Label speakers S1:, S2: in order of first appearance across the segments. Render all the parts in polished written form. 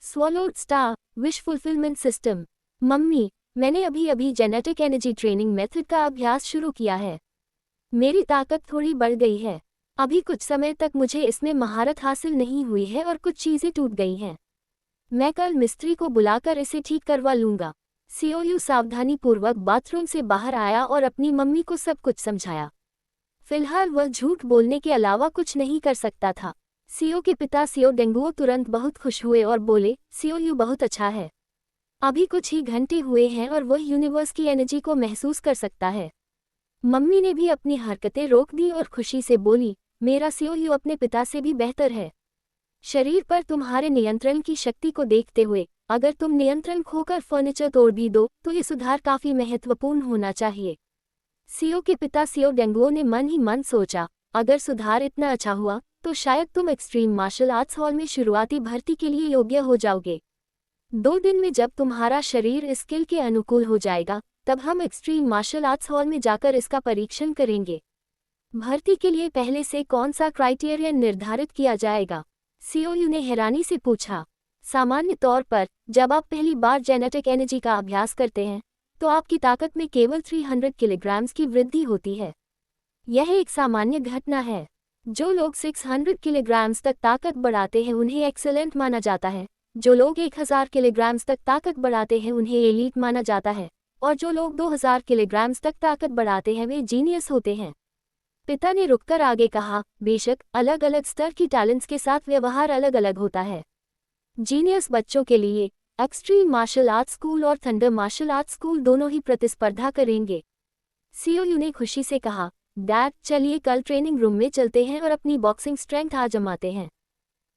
S1: Swallowed star wish fulfilment system. Mummy, मैंने अभी अभी जेनेटिक एनर्जी ट्रेनिंग मेथड का अभ्यास शुरू किया है। मेरी ताकत थोड़ी बढ़ गई है। अभी कुछ समय तक मुझे इसमें महारत हासिल नहीं हुई है और कुछ चीजें टूट गई हैं। मैं कल मिस्त्री को बुलाकर इसे ठीक करवा लूंगा। सीओयू सावधानीपूर्वक बाथरूम से बाहर आया और अपनी मम्मी को सब कुछ समझाया। फिलहाल वह झूठ बोलने के अलावा कुछ नहीं कर सकता था। सीओ के पिता सीओ डेंगुओ तुरंत बहुत खुश हुए और बोले, सीओयू बहुत अच्छा है। अभी कुछ ही घंटे हुए हैं और वह यूनिवर्स की एनर्जी को महसूस कर सकता है। मम्मी ने भी अपनी हरकतें रोक दी और खुशी से बोली, मेरा सीओयू अपने पिता से भी बेहतर है। शरीर पर तुम्हारे नियंत्रण की शक्ति को देखते हुए, अगर तुम नियंत्रण खोकर फर्नीचर तोड़ भी दो तो ये सुधार काफी महत्वपूर्ण होना चाहिए। सीओ के पिता सीओ डेंगुओ ने मन ही मन सोचा, अगर सुधार इतना अच्छा हुआ तो शायद तुम एक्सट्रीम मार्शल आर्ट्स हॉल में शुरुआती भर्ती के लिए योग्य हो जाओगे। 2 दिन में जब तुम्हारा शरीर इस स्किल के अनुकूल हो जाएगा, तब हम एक्सट्रीम मार्शल आर्ट्स हॉल में जाकर इसका परीक्षण करेंगे। भर्ती के लिए पहले से कौन सा क्राइटेरियन निर्धारित किया जाएगा? सीओयू ने हैरानी से पूछा। सामान्य तौर पर जब आप पहली बार जेनेटिक एनर्जी का अभ्यास करते हैं तो आपकी ताकत में केवल 300 किलोग्राम की वृद्धि होती है। यह एक सामान्य घटना है। जो लोग 600 किलोग्राम तक ताकत बढ़ाते हैं उन्हें एक्सेलेंट माना जाता है। जो लोग 1000 किलोग्राम तक ताकत बढ़ाते हैं उन्हें एलीट माना जाता है, और जो लोग 2000 किलोग्राम तक ताकत बढ़ाते हैं वे जीनियस होते हैं। पिता ने रुककर आगे कहा, बेशक अलग अलग स्तर की टैलेंट्स के साथ व्यवहार अलग अलग होता है। जीनियस बच्चों के लिए एक्सट्रीम मार्शल आर्ट्स स्कूल और थंडर मार्शल आर्ट्स स्कूल दोनों ही प्रतिस्पर्धा करेंगे। सीओयू ने खुशी से कहा, डैड चलिए कल ट्रेनिंग रूम में चलते हैं और अपनी बॉक्सिंग स्ट्रेंथ आजमाते हैं।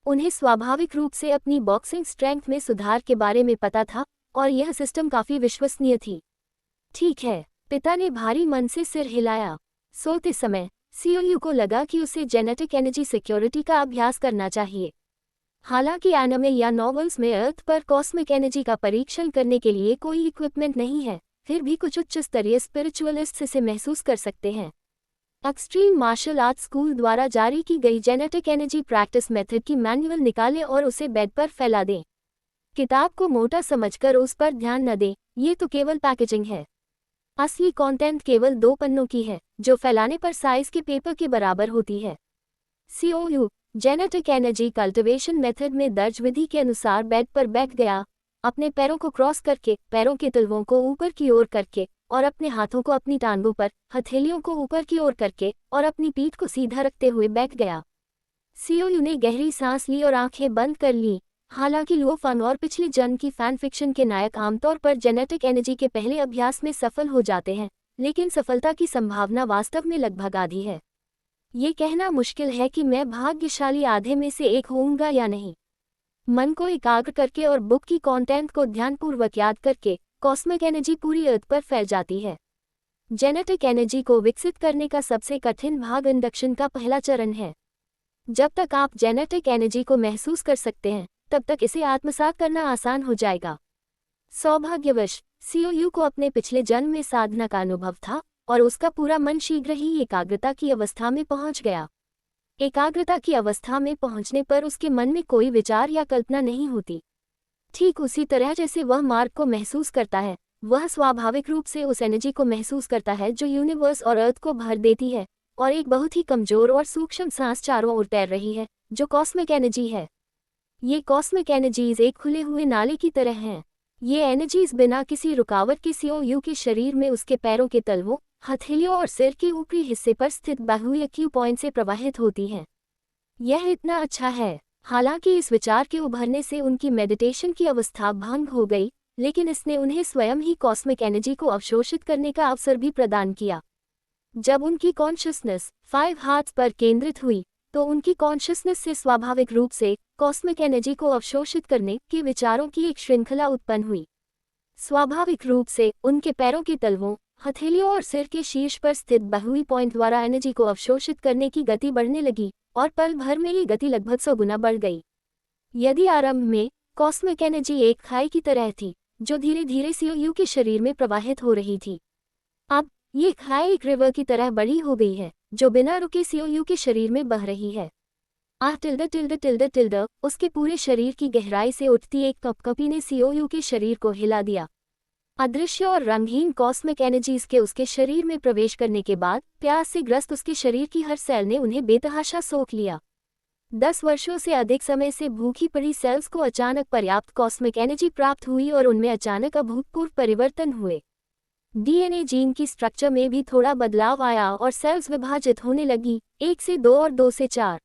S1: उन्हें स्वाभाविक रूप से अपनी बॉक्सिंग स्ट्रेंथ में सुधार के बारे में पता था और यह सिस्टम काफी विश्वसनीय थी। ठीक है, पिता ने भारी मन से सिर हिलाया। सोते समय सीओयू को लगा कि उसे जेनेटिक एनर्जी सिक्योरिटी का अभ्यास करना चाहिए। हालांकि एनिमे या नॉवेल्स में अर्थ पर कॉस्मिक एनर्जी का परीक्षण करने के लिए कोई इक्विपमेंट नहीं है, फिर भी कुछ उच्च स्तरीय स्पिरिचुअलिस्ट्स इसे महसूस कर सकते हैं। एक्सट्रीम मार्शल आर्ट्स स्कूल द्वारा जारी की गई जेनेटिक एनर्जी प्रैक्टिस मेथड की मैनुअल निकालें और उसे बेड पर फैला दें। किताब को मोटा समझकर उस पर ध्यान न दें, ये तो केवल पैकेजिंग है। असली कंटेंट केवल 2 पन्नों की है, जो फैलाने पर साइज के पेपर के बराबर होती है। सीओयू जेनेटिक एनर्जी कल्टिवेशन मेथड में दर्ज विधि के अनुसार बेड पर बैठ गया, अपने पैरों को क्रॉस करके, पैरों के तलवों को ऊपर की ओर करके और अपने हाथों को अपनी टांगों पर, हथेलियों को ऊपर की ओर करके और अपनी पीठ को सीधा रखते हुए बैठ गया। सीओयू ने गहरी सांस ली और आंखें बंद कर लीं। हालांकि लुओ फंग और पिछली जन्म की फैन फिक्शन के नायक आमतौर पर जेनेटिक एनर्जी के पहले अभ्यास में सफल हो जाते हैं, लेकिन सफलता की संभावना वास्तव में लगभग आधी है। ये कहना मुश्किल है कि मैं भाग्यशाली आधे में से एक होऊंगा या नहीं। मन को एकाग्र करके और बुक की कंटेंट को ध्यानपूर्वक याद करके कॉस्मिक एनर्जी पूरी अर्थ पर फैल जाती है। जेनेटिक एनर्जी को विकसित करने का सबसे कठिन भाग इंडक्शन का पहला चरण है। जब तक आप जेनेटिक एनर्जी को महसूस कर सकते हैं, तब तक इसे आत्मसात करना आसान हो जाएगा। सौभाग्यवश सीओयू को अपने पिछले जन्म में साधना का अनुभव था और उसका पूरा मन शीघ्र ही एकाग्रता की अवस्था में पहुंच गया। एकाग्रता की अवस्था में पहुंचने पर उसके मन में कोई विचार या कल्पना नहीं होती। ठीक उसी तरह जैसे वह मार्ग को महसूस करता है, वह स्वाभाविक रूप से उस एनर्जी को महसूस करता है जो यूनिवर्स और अर्थ को भर देती है, और एक बहुत ही कमजोर और सूक्ष्म सांस चारों ओर तैर रही है, जो कॉस्मिक एनर्जी है। ये कॉस्मिक एनर्जीज एक खुले हुए नाले की तरह हैं। ये एनर्जीज बिना किसी रुकावट के सीओयू के शरीर में उसके पैरों के तलवों, हथेलियों और सिर के ऊपरी हिस्से पर स्थित बाहुल्य क्यू पॉइंट से प्रवाहित होती हैं। यह इतना अच्छा है। हालांकि इस विचार के उभरने से उनकी मेडिटेशन की अवस्था भंग हो गई, लेकिन इसने उन्हें स्वयं ही कॉस्मिक एनर्जी को अवशोषित करने का अवसर भी प्रदान किया। जब उनकी कॉन्शियसनेस 5 हार्ट्स पर केंद्रित हुई, तो उनकी कॉन्शियसनेस से स्वाभाविक रूप से कॉस्मिक एनर्जी को अवशोषित करने के विचारों की एक श्रृंखला उत्पन्न हुई। स्वाभाविक रूप से उनके पैरों के तलवों, हथेलियों और सिर के शीर्ष पर स्थित बाहुई पॉइंट द्वारा एनर्जी को अवशोषित करने की गति बढ़ने लगी, और पल भर में ये गति लगभग 100 गुना बढ़ गई। यदि आरंभ में कॉस्मिक एनर्जी एक खाई की तरह थी जो धीरे धीरे सीओयू के शरीर में प्रवाहित हो रही थी, अब ये खाई एक रिवर की तरह बड़ी हो गई है जो बिना रुके सीओयू के शरीर में बह रही है। आह टिल्ड टिल्ड टिल्ड टिल्ड। उसके पूरे शरीर की गहराई से उठती एक कपकपी ने सीओयू के शरीर को हिला दिया। अदृश्य और रंगहीन कॉस्मिक एनर्जीज के उसके शरीर में प्रवेश करने के बाद प्यास से ग्रस्त उसके शरीर की हर सेल ने उन्हें बेतहाशा सोख लिया। 10 वर्षों से अधिक समय से भूखी पड़ी सेल्स को अचानक पर्याप्त कॉस्मिक एनर्जी प्राप्त हुई और उनमें अचानक अभूतपूर्व परिवर्तन हुए। डीएनए जीन की स्ट्रक्चर में भी थोड़ा बदलाव आया और सेल्स विभाजित होने लगी, 1 से 2 और 2 से 4।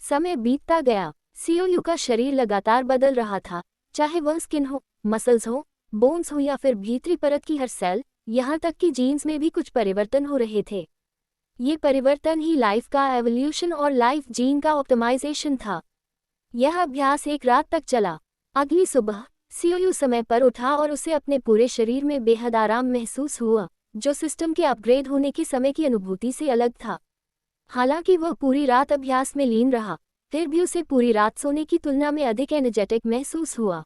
S1: समय बीतता गया। सीओयू का शरीर लगातार बदल रहा था, चाहे वह स्किन हो, मसल्स हो, बोन्स हो या फिर भीतरी परत की हर सेल, यहाँ तक कि जीन्स में भी कुछ परिवर्तन हो रहे थे। ये परिवर्तन ही लाइफ का एवोल्यूशन और लाइफ जीन का ऑप्टिमाइजेशन था। यह अभ्यास एक रात तक चला। अगली सुबह सीओयू समय पर उठा और उसे अपने पूरे शरीर में बेहद आराम महसूस हुआ, जो सिस्टम के अपग्रेड होने के समय की अनुभूति से अलग था। हालांकि वह पूरी रात अभ्यास में लीन रहा, फिर भी उसे पूरी रात सोने की तुलना में अधिक एनर्जेटिक महसूस हुआ।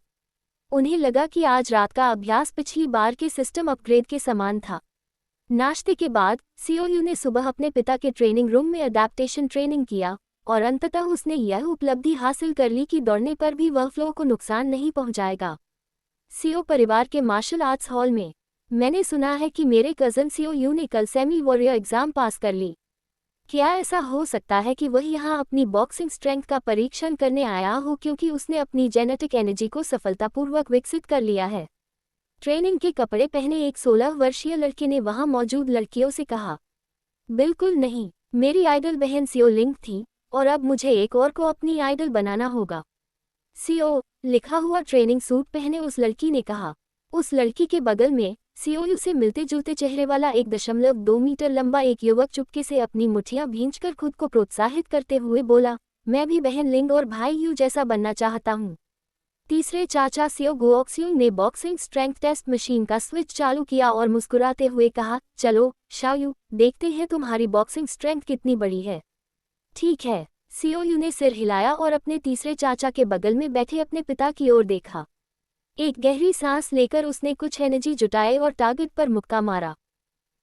S1: उन्हें लगा कि आज रात का अभ्यास पिछली बार के सिस्टम अपग्रेड के समान था। नाश्ते के बाद सीओयू ने सुबह अपने पिता के ट्रेनिंग रूम में अडैप्टेशन ट्रेनिंग किया और अंततः उसने यह उपलब्धि हासिल कर ली कि दौड़ने पर भी वह फ्लो को नुकसान नहीं पहुंचाएगा। सीओ परिवार के मार्शल आर्ट्स हॉल में। मैंने सुना है कि मेरे कज़न सीओयू ने कल सेमी वॉरियर एग्जाम पास कर ली। क्या ऐसा हो सकता है कि वह यहाँ अपनी बॉक्सिंग स्ट्रेंथ का परीक्षण करने आया हो क्योंकि उसने अपनी जेनेटिक एनर्जी को सफलतापूर्वक विकसित कर लिया है? ट्रेनिंग के कपड़े पहने एक 16 वर्षीय लड़के ने वहां मौजूद लड़कियों से कहा। बिल्कुल नहीं, मेरी आइडल बहन सीओ लिंग थी और अब मुझे एक और को अपनी आइडल बनाना होगा। सीओ लिखा हुआ ट्रेनिंग सूट पहने उस लड़की ने कहा। उस लड़की के बगल में सीओयू से मिलते जुलते चेहरे वाला 1.2 मीटर लंबा एक युवक चुपके से अपनी मुठ्ठियां भींचकर खुद को प्रोत्साहित करते हुए बोला, मैं भी बहन लिंग और भाई यू जैसा बनना चाहता हूँ। तीसरे चाचा सीओ गुओक्सियोंग ने बॉक्सिंग स्ट्रेंथ टेस्ट मशीन का स्विच चालू किया और मुस्कुराते हुए कहा, चलो शाओयू, देखते हैं तुम्हारी बॉक्सिंग स्ट्रेंथ कितनी बड़ी है। ठीक है, सीओयू ने सिर हिलाया और अपने तीसरे चाचा के बगल में बैठे अपने पिता की ओर देखा। एक गहरी सांस लेकर उसने कुछ एनर्जी जुटाई और टारगेट पर मुक्का मारा।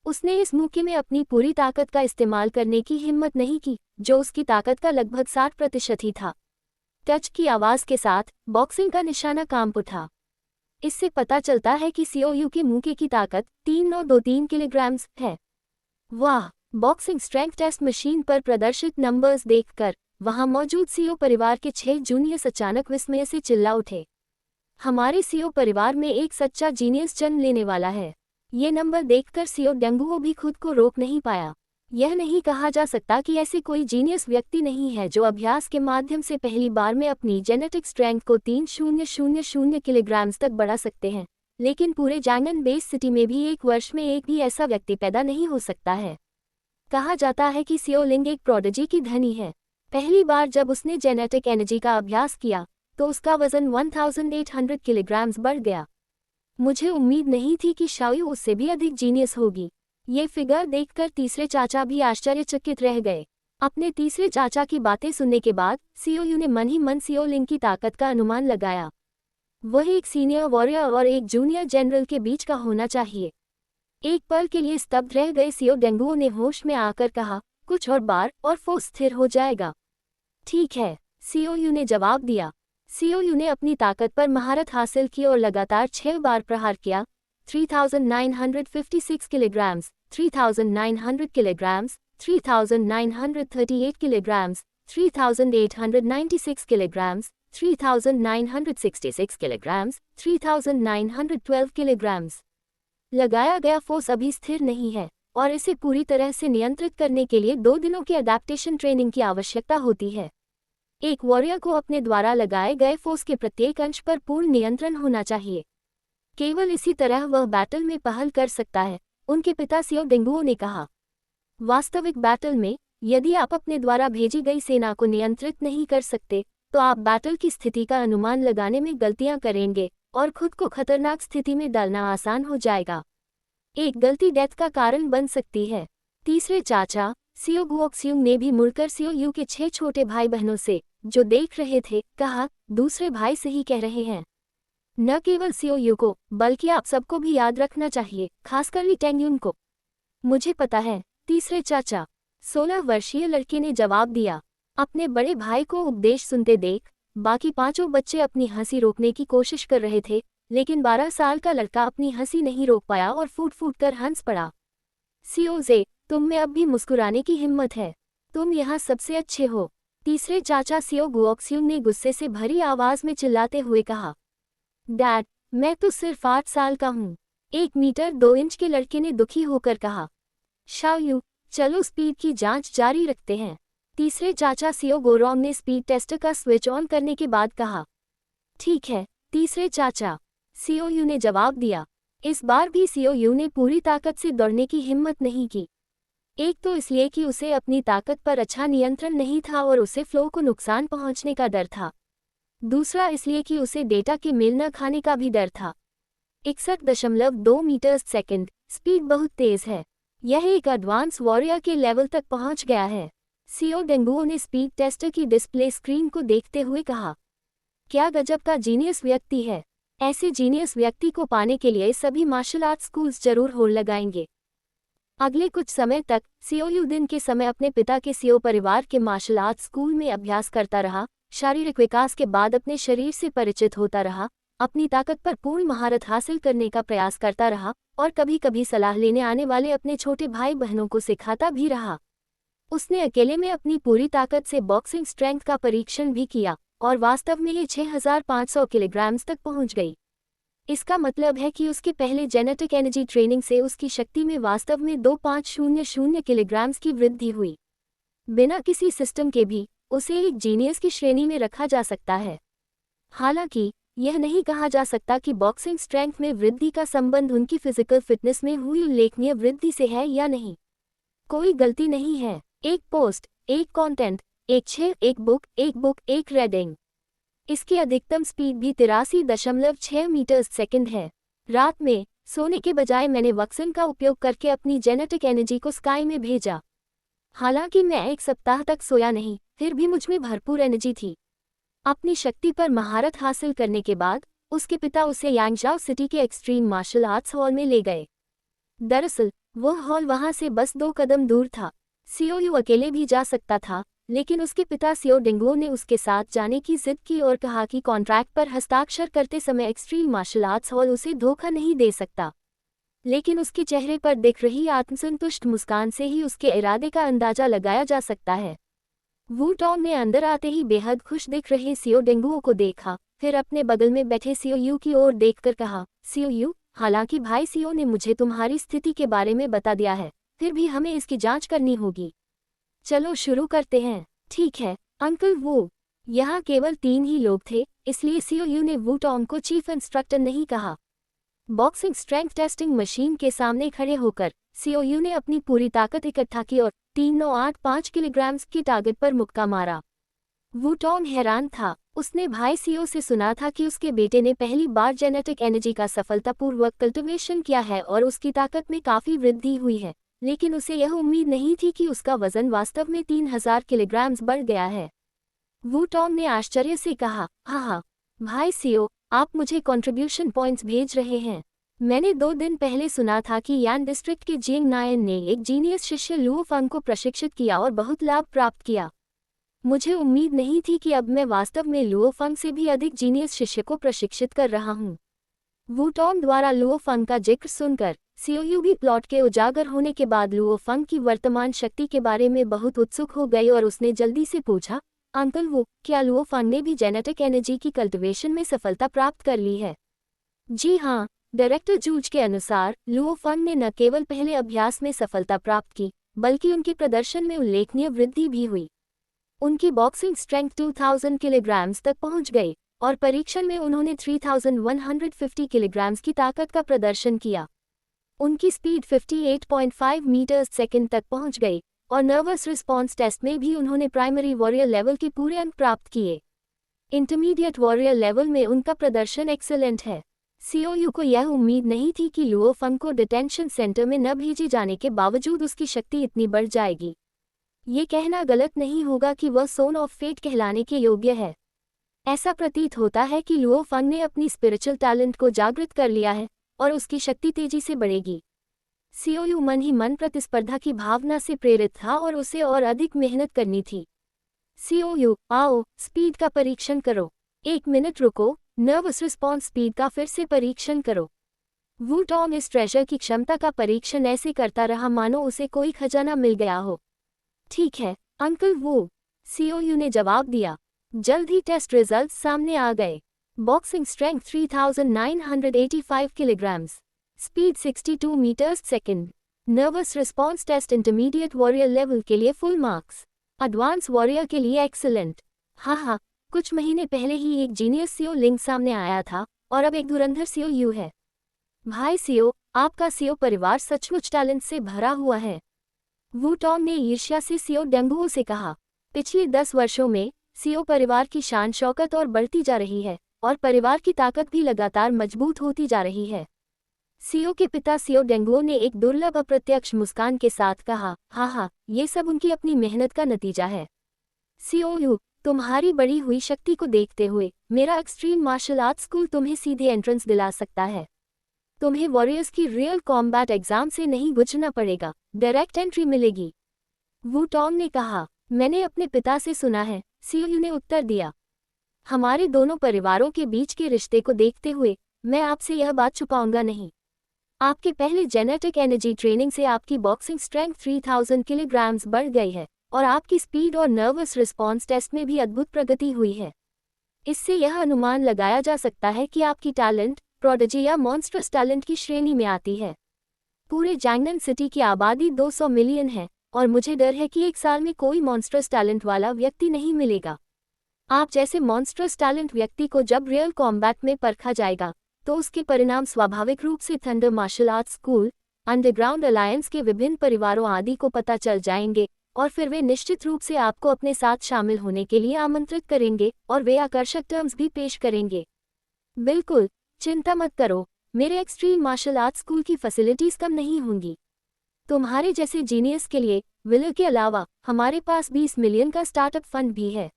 S1: उसने इस मौके में अपनी पूरी ताकत का इस्तेमाल करने की हिम्मत नहीं की, जो उसकी ताकत का लगभग 60% ही था। टच की आवाज के साथ बॉक्सिंग का निशाना कांप उठा। इससे पता चलता है कि सीओयू के मुक्के की ताकत 3,923 किलोग्राम्स है। वाह! बॉक्सिंग स्ट्रेंथ टेस्ट मशीन पर प्रदर्शित नंबर्स देखकर वहां मौजूद सीओ परिवार के 6 जूनियर्स अचानक विस्मय से चिल्ला उठे। हमारे सीओ परिवार में एक सच्चा जीनियस जन्म लेने वाला है। ये नंबर देखकर सीओ डेंगुओ भी खुद को रोक नहीं पाया। यह नहीं कहा जा सकता कि ऐसे कोई जीनियस व्यक्ति नहीं है जो अभ्यास के माध्यम से पहली बार में अपनी जेनेटिक स्ट्रेंथ को 3,000 किलोग्राम्स तक बढ़ा सकते हैं, लेकिन पूरे जैंगन बेस सिटी में भी एक वर्ष में एक भी ऐसा व्यक्ति पैदा नहीं हो सकता है। कहा जाता है कि सीओ लिंग एक प्रोडिजी की धनी है। पहली बार जब उसने जेनेटिक एनर्जी का अभ्यास किया तो उसका वजन 1,800 किलोग्राम्स बढ़ गया। मुझे उम्मीद नहीं थी कि शाओयू उससे भी अधिक जीनियस होगी। ये फिगर देखकर तीसरे चाचा भी आश्चर्यचकित रह गए। अपने तीसरे चाचा की बातें सुनने के बाद सीओयू ने मन ही मन सीओ लिंग की ताकत का अनुमान लगाया। वह एक सीनियर वॉरियर और एक जूनियर जनरल के बीच का होना चाहिए। एक पल के लिए स्तब्ध रह गए सीओ डेंगुओ ने होश में आकर कहा, कुछ और बार और वो स्थिर हो जाएगा। ठीक है, सीओयू ने जवाब दिया। सीओयू ने अपनी ताकत पर महारत हासिल की और लगातार 6 बार प्रहार किया। 3,956 kilograms, 3,900 kilograms, 3,938 kilograms, 3,896 kilograms, 3,966 kilograms, 3,912 kilograms. लगाया गया फोर्स अभी स्थिर नहीं है और इसे पूरी तरह से नियंत्रित करने के लिए 2 दिनों की अडैप्टेशन ट्रेनिंग की आवश्यकता होती है। एक वॉरियर को अपने द्वारा लगाए गए फोर्स के प्रत्येक अंश पर पूर्ण नियंत्रण होना चाहिए। केवल इसी तरह वह बैटल में पहल कर सकता है, उनके पिता सीओ डेंगुओ ने कहा। वास्तविक बैटल में यदि आप अपने द्वारा भेजी गई सेना को नियंत्रित नहीं कर सकते तो आप बैटल की स्थिति का अनुमान लगाने में गलतियां करेंगे और खुद को खतरनाक स्थिति में डालना आसान हो जाएगा। एक गलती डेथ का कारण बन सकती है। तीसरे चाचा सीओ गुओक्सियोंग ने भी मुड़कर सीओयू के 6 छोटे भाई बहनों से, जो देख रहे थे, कहा, दूसरे भाई सही कह रहे हैं। न केवल सीओयू को बल्कि आप सबको भी याद रखना चाहिए, खासकर ली टेंगयुन को। मुझे पता है, तीसरे चाचा 16 वर्षीय लड़के ने जवाब दिया। अपने बड़े भाई को उपदेश सुनते देख बाकी पांचों बच्चे अपनी हंसी रोकने की कोशिश कर रहे थे, लेकिन 12 साल का लड़का अपनी हंसी नहीं रोक पाया और फूट फूट कर हंस पड़ा। सियोजे, तुम में अब भी मुस्कुराने की हिम्मत है। तुम यहाँ सबसे अच्छे हो। तीसरे चाचा सियो गुओक्स्यूंग ने गुस्से से भरी आवाज में चिल्लाते हुए कहा। डैड, मैं तो सिर्फ 8 साल का हूँ। 1 मीटर 2 इंच के लड़के ने दुखी होकर कहा। शाओयू, चलो स्पीड की जांच जारी रखते हैं। तीसरे चाचा सियो गोरोंग ने स्पीड टेस्टर का स्विच ऑन करने के बाद कहा। ठीक है, तीसरे चाचा, सियोयू ने जवाब दिया। इस बार भी सियोयू ने पूरी ताकत से दौड़ने की हिम्मत नहीं की। एक तो इसलिए कि उसे अपनी ताकत पर अच्छा नियंत्रण नहीं था और उसे फ्लो को नुकसान पहुंचने का डर था। दूसरा इसलिए कि उसे डेटा के मेल न खाने का भी डर था। 61.2 मीटर सेकंड, स्पीड बहुत तेज है। यह एक एडवांस वॉरियर के लेवल तक पहुंच गया है। सियो डेंगुओ ने स्पीड टेस्टर की डिस्प्ले स्क्रीन को देखते हुए कहा। क्या गजब का जीनियस व्यक्ति है। ऐसे जीनियस व्यक्ति को पाने के लिए सभी मार्शल आर्ट स्कूल्स जरूर होड़ लगाएंगे। अगले कुछ समय तक सियोयू दिन के समय अपने पिता के सियो परिवार के मार्शल आर्ट स्कूल में अभ्यास करता रहा, शारीरिक विकास के बाद अपने शरीर से परिचित होता रहा, अपनी ताकत पर पूर्ण महारत हासिल करने का प्रयास करता रहा और कभी कभी सलाह लेने आने वाले अपने छोटे भाई बहनों को सिखाता भी रहा। उसने अकेले में अपनी पूरी ताकत से बॉक्सिंग स्ट्रेंथ का परीक्षण भी किया और वास्तव में ये 6500 किलोग्राम तक पहुंच गई। इसका मतलब है कि उसके पहले जेनेटिक एनर्जी ट्रेनिंग से उसकी शक्ति में वास्तव में 2500 किलोग्राम की वृद्धि हुई। बिना किसी सिस्टम के भी उसे एक जीनियस की श्रेणी में रखा जा सकता है। हालांकि यह नहीं कहा जा सकता कि बॉक्सिंग स्ट्रेंथ में वृद्धि का संबंध उनकी फिजिकल फिटनेस में हुई उल्लेखनीय वृद्धि से है या नहीं। कोई गलती नहीं है। एक पोस्ट, एक कंटेंट, एक बुक, एक रीडिंग। इसकी अधिकतम स्पीड भी 83.6 मीटर सेकंड है। रात में सोने के बजाय मैंने वक्सन का उपयोग करके अपनी जेनेटिक एनर्जी को स्काई में भेजा। हालांकि मैं 1 सप्ताह तक सोया नहीं, फिर भी मुझमें भरपूर एनर्जी थी। अपनी शक्ति पर महारत हासिल करने के बाद उसके पिता उसे यांगजाओ सिटी के एक्सट्रीम मार्शल आर्ट्स हॉल में ले गए। दरअसल वह हॉल वहां से बस 2 कदम दूर था। सियोयू अकेले भी जा सकता था, लेकिन उसके पिता सियो डेंगुओ ने उसके साथ जाने की जिद की और कहा कि कॉन्ट्रैक्ट पर हस्ताक्षर करते समय एक्सट्रीम मार्शल आर्ट्स हॉल उसे धोखा नहीं दे सकता। लेकिन उसके चेहरे पर दिख रही आत्मसंतुष्ट मुस्कान से ही उसके इरादे का अंदाजा लगाया जा सकता है। वू टॉन्ग ने अंदर आते ही बेहद खुश दिख रहे सियो डेंगुओ को देखा, फिर अपने बगल में बैठे सियोयू की ओर देखकर कहा, सियोयू, हालांकि भाई सियो ने मुझे तुम्हारी स्थिति के बारे में बता दिया है, फिर भी हमें इसकी जांच करनी होगी। चलो शुरू करते हैं। ठीक है अंकल वू। यहाँ केवल 3 ही लोग थे, इसलिए सियोयू ने वू टॉन्ग को चीफ इंस्ट्रक्टर नहीं कहा। बॉक्सिंग स्ट्रेंथ टेस्टिंग मशीन के सामने खड़े होकर सियोयू ने अपनी पूरी ताकत इकट्ठा की और 3985 किलोग्राम की टारगेट पर मुक्का मारा। वू टॉन्ग हैरान था। उसने भाई सियो से सुना था कि उसके बेटे ने पहली बार जेनेटिक एनर्जी का सफलतापूर्वक कल्टिवेशन किया है और उसकी ताकत में काफी वृद्धि हुई है, लेकिन उसे यह उम्मीद नहीं थी कि उसका वजन वास्तव में 3000 किलोग्राम बढ़ गया है। वू टॉन्ग ने आश्चर्य से कहा, हाँ भाई सियो, आप मुझे कंट्रीब्यूशन पॉइंट्स भेज रहे हैं। मैंने 2 दिन पहले सुना था कि यान डिस्ट्रिक्ट के जिंग नायन ने एक जीनियस शिष्य लुओ फंग को प्रशिक्षित किया और बहुत लाभ प्राप्त किया। मुझे उम्मीद नहीं थी कि अब मैं वास्तव में लुओ फंग से भी अधिक जीनियस शिष्य को प्रशिक्षित कर रहा हूँ। वू टॉन्ग द्वारा लुओ फंग का जिक्र सुनकर सियोयू भी प्लॉट के उजागर होने के बाद लुओ फंग की वर्तमान शक्ति के बारे में बहुत उत्सुक हो गई और उसने जल्दी से पूछा, अंकल वो, क्या लुओ फंग ने भी जेनेटिक एनर्जी की कल्टिवेशन में सफलता प्राप्त कर ली है? जी हाँ, डायरेक्टर जूज के अनुसार लुओ फंग ने न केवल पहले अभ्यास में सफलता प्राप्त की, बल्कि उनके प्रदर्शन में उल्लेखनीय वृद्धि भी हुई। उनकी बॉक्सिंग स्ट्रेंथ 2000 किलोग्राम तक पहुंच गई और परीक्षण में उन्होंने 3150 किलोग्राम की ताकत का प्रदर्शन किया। उनकी स्पीड 58.5 मीटर सेकंड तक पहुंच गई और नर्वस रिस्पॉन्स टेस्ट में भी उन्होंने प्राइमरी वॉरियर लेवल के पूरे अंक प्राप्त किए। इंटरमीडिएट वॉरियर लेवल में उनका प्रदर्शन एक्सेलेंट है। सियोयू को यह उम्मीद नहीं थी कि लुओ फंग को डिटेंशन सेंटर में न भेजे जाने के बावजूद उसकी शक्ति इतनी बढ़ जाएगी। ये कहना गलत नहीं होगा कि वह सोन ऑफ फेट कहलाने के योग्य है। ऐसा प्रतीत होता है कि लुओ फंग ने अपनी स्पिरिचुअल टैलेंट को जागृत कर लिया है और उसकी शक्ति तेजी से बढ़ेगी। सियोयू मन ही मन प्रतिस्पर्धा की भावना से प्रेरित था और उसे और अधिक मेहनत करनी थी। COU, आओ, स्पीड का परीक्षण करो। 1 मिनट रुको, नर्वस रिस्पॉन्स स्पीड का फिर से परीक्षण करो। वू टॉम इस ट्रेजर की क्षमता का परीक्षण ऐसे करता रहा मानो उसे कोई खजाना मिल गया हो। ठीक है, अंकल वू, COU ने जवाब दिया। जल्द ही टेस्ट रिजल्ट सामने आ गए। Boxing strength 3985 kilograms, speed 62 meters second, nervous response test intermediate warrior level के लिए फुल मार्क्स, एडवांस वॉरियर के लिए एक्सीलेंट। हाँ, कुछ महीने पहले ही एक जीनियस CO लिंक सामने आया था और अब एक धुरंधर COU है। भाई CO, आपका CO परिवार सचमुच टैलेंट से भरा हुआ है। वू टॉम ने ईर्ष्या से CO डेंगुओ से कहा। पिछले 10 वर्षों में CO परिवार की शान शौकत और बढ़ती जा रही है और परिवार की ताकत भी लगातार मजबूत होती जा रही है। CO के पिता CO डेंगुओ ने एक दुर्लभ अप्रत्यक्ष मुस्कान के साथ कहा, हाँ, ये सब उनकी अपनी मेहनत का नतीजा है। COU, तुम्हारी बढ़ी हुई शक्ति को देखते हुए मेरा एक्सट्रीम मार्शल आर्ट्स स्कूल तुम्हें सीधे एंट्रेंस दिला सकता है। तुम्हें वॉरियर्स की रियल कॉम्बैट एग्जाम से नहीं गुजरना पड़ेगा, डायरेक्ट एंट्री मिलेगी। वू टॉम ने कहा, मैंने अपने पिता से सुना है, COU ने उत्तर दिया। हमारे दोनों परिवारों के बीच के रिश्ते को देखते हुए मैं आपसे यह बात छुपाऊंगा नहीं। आपके पहले जेनेटिक एनर्जी ट्रेनिंग से आपकी बॉक्सिंग स्ट्रेंथ 3000 किलोग्राम्स बढ़ गई है और आपकी स्पीड और नर्वस रिस्पॉन्स टेस्ट में भी अद्भुत प्रगति हुई है। इससे यह अनुमान लगाया जा सकता है कि आपकी टैलेंट प्रोडिजी या मॉन्स्ट्रस टैलेंट की श्रेणी में आती है। पूरे जैंगनन सिटी की आबादी 200 मिलियन है और मुझे डर है कि एक साल में कोई मॉन्स्ट्रस टैलेंट वाला व्यक्ति नहीं मिलेगा। आप जैसे मॉन्स्ट्रस टैलेंट व्यक्ति को जब रियल कॉम्बैट में परखा जाएगा तो उसके परिणाम स्वाभाविक रूप से thunder martial arts school, underground alliance के विभिन्न परिवारों आदि को पता चल जाएंगे और फिर वे निश्चित रूप से आपको अपने साथ शामिल होने के लिए आमंत्रित करेंगे और वे आकर्षक टर्म्स भी पेश करेंगे। बिल्कुल, चिंता मत करो, मेरे एक्सट्रीम मार्शल आर्ट्स स्कूल की फैसिलिटीज कम नहीं होंगी। तुम्हारे जैसे जीनियस के लिए विलर के अलावा हमारे पास 20 मिलियन का स्टार्टअप फंड भी है,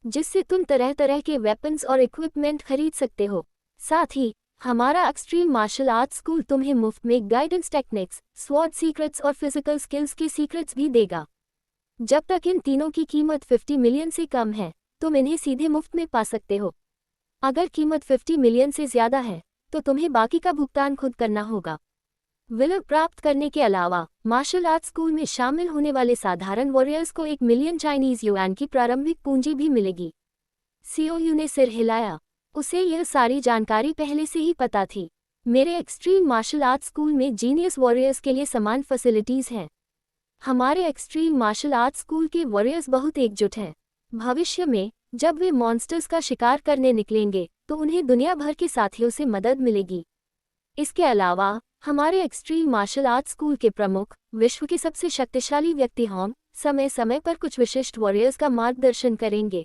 S1: जिससे तुम तरह तरह के वेपन्स और इक्विपमेंट खरीद सकते हो। साथ ही हमारा एक्सट्रीम मार्शल आर्ट्स स्कूल तुम्हें मुफ्त में गाइडेंस टेक्निक्स, स्वॉर्ड सीक्रेट्स और फिजिकल स्किल्स के सीक्रेट्स भी देगा। जब तक इन तीनों की कीमत 50 मिलियन से कम है तुम इन्हें सीधे मुफ्त में पा सकते हो। अगर कीमत 50 मिलियन से ज्यादा है तो तुम्हें बाकी का भुगतान खुद करना होगा। विलर प्राप्त करने के अलावा मार्शल आर्ट्स स्कूल में शामिल होने वाले साधारण वॉरियर्स को 1 मिलियन चाइनीज युआन की प्रारंभिक पूंजी भी मिलेगी। COU ने सिर हिलाया। उसे यह सारी जानकारी पहले से ही पता थी। मेरे एक्सट्रीम मार्शल आर्ट्स स्कूल में जीनियस वॉरियर्स के लिए समान फैसिलिटीज हैं। हमारे एक्सट्रीम मार्शल आर्ट्स स्कूल के वॉरियर्स बहुत एकजुट हैं। भविष्य में जब वे मॉन्स्टर्स का शिकार करने निकलेंगे तो उन्हें दुनिया भर के साथियों से मदद मिलेगी। इसके अलावा हमारे एक्सट्रीम मार्शल आर्ट्स स्कूल के प्रमुख विश्व के सबसे शक्तिशाली व्यक्ति होंग समय समय पर कुछ विशिष्ट वॉरियर्स का मार्गदर्शन करेंगे।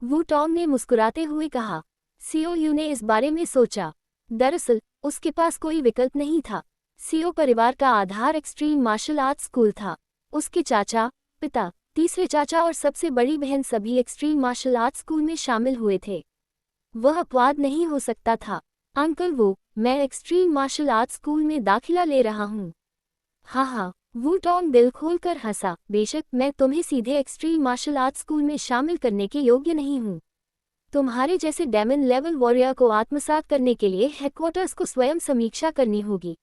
S1: वू टॉम ने मुस्कुराते हुए कहा। COU ने इस बारे में सोचा। दरअसल उसके पास कोई विकल्प नहीं था। CO परिवार का आधार एक्सट्रीम मार्शल आर्ट्स स्कूल था। उसके चाचा, पिता, तीसरे चाचा और सबसे बड़ी बहन सभी एक्सट्रीम मार्शल आर्ट्स स्कूल में शामिल हुए थे। वह अपवाद नहीं हो सकता था। अंकल वो, मैं एक्सट्रीम मार्शल आर्ट्स स्कूल में दाखिला ले रहा हूँ। हाँ, वू टॉम दिल खोलकर हंसा। बेशक मैं तुम्हें सीधे एक्सट्रीम मार्शल आर्ट्स स्कूल में शामिल करने के योग्य नहीं हूँ। तुम्हारे जैसे डेमन लेवल वॉरियर को आत्मसात करने के लिए हेडक्वार्टर्स को स्वयं समीक्षा करनी होगी।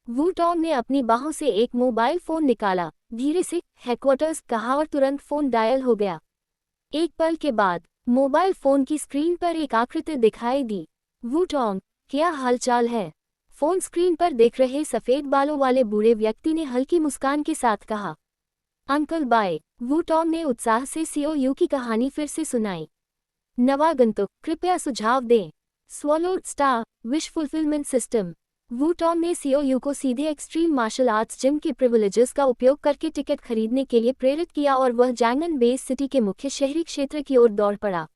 S1: वू टॉम ने अपनी बाहों से एक मोबाइल फोन निकाला, धीरे से हेडक्वार्टर्स कहा और तुरंत फोन डायल हो गया। एक पल के बाद मोबाइल फोन की स्क्रीन पर एक आकृति दिखाई दी। वू टॉम, क्या हालचाल है? फोन स्क्रीन पर देख रहे सफेद बालों वाले बूढ़े व्यक्ति ने हल्की मुस्कान के साथ कहा। Uncle bye. वू टॉम ने उत्साह से COU की कहानी फिर से सुनाई। नवागंतुक कृपया सुझाव दें। Swallowed star wish fulfilment system. Wu Tom ने COU को सीधे एक्सट्रीम मार्शल आर्ट्स जिम के प्रिविलेजेस का उपयोग करके टिकट खरीदने के लिए प्रेरित किया और वह जैंगनन बेस सिटी के मुख्य शहरी क्षेत्र की ओर दौड़ पड़ा।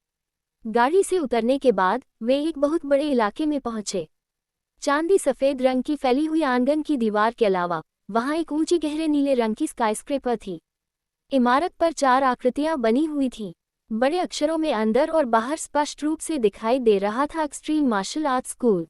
S1: गाड़ी से उतरने के बाद वे एक बहुत बड़े इलाके में पहुंचे। चांदी सफेद रंग की फैली हुई आंगन की दीवार के अलावा वहां एक ऊंची गहरे नीले रंग की स्काईस्क्रेपर थी। इमारत पर 4 आकृतियां बनी हुई थीं। बड़े अक्षरों में अंदर और बाहर स्पष्ट रूप से दिखाई दे रहा था एक्सट्रीम मार्शल आर्ट्स स्कूल।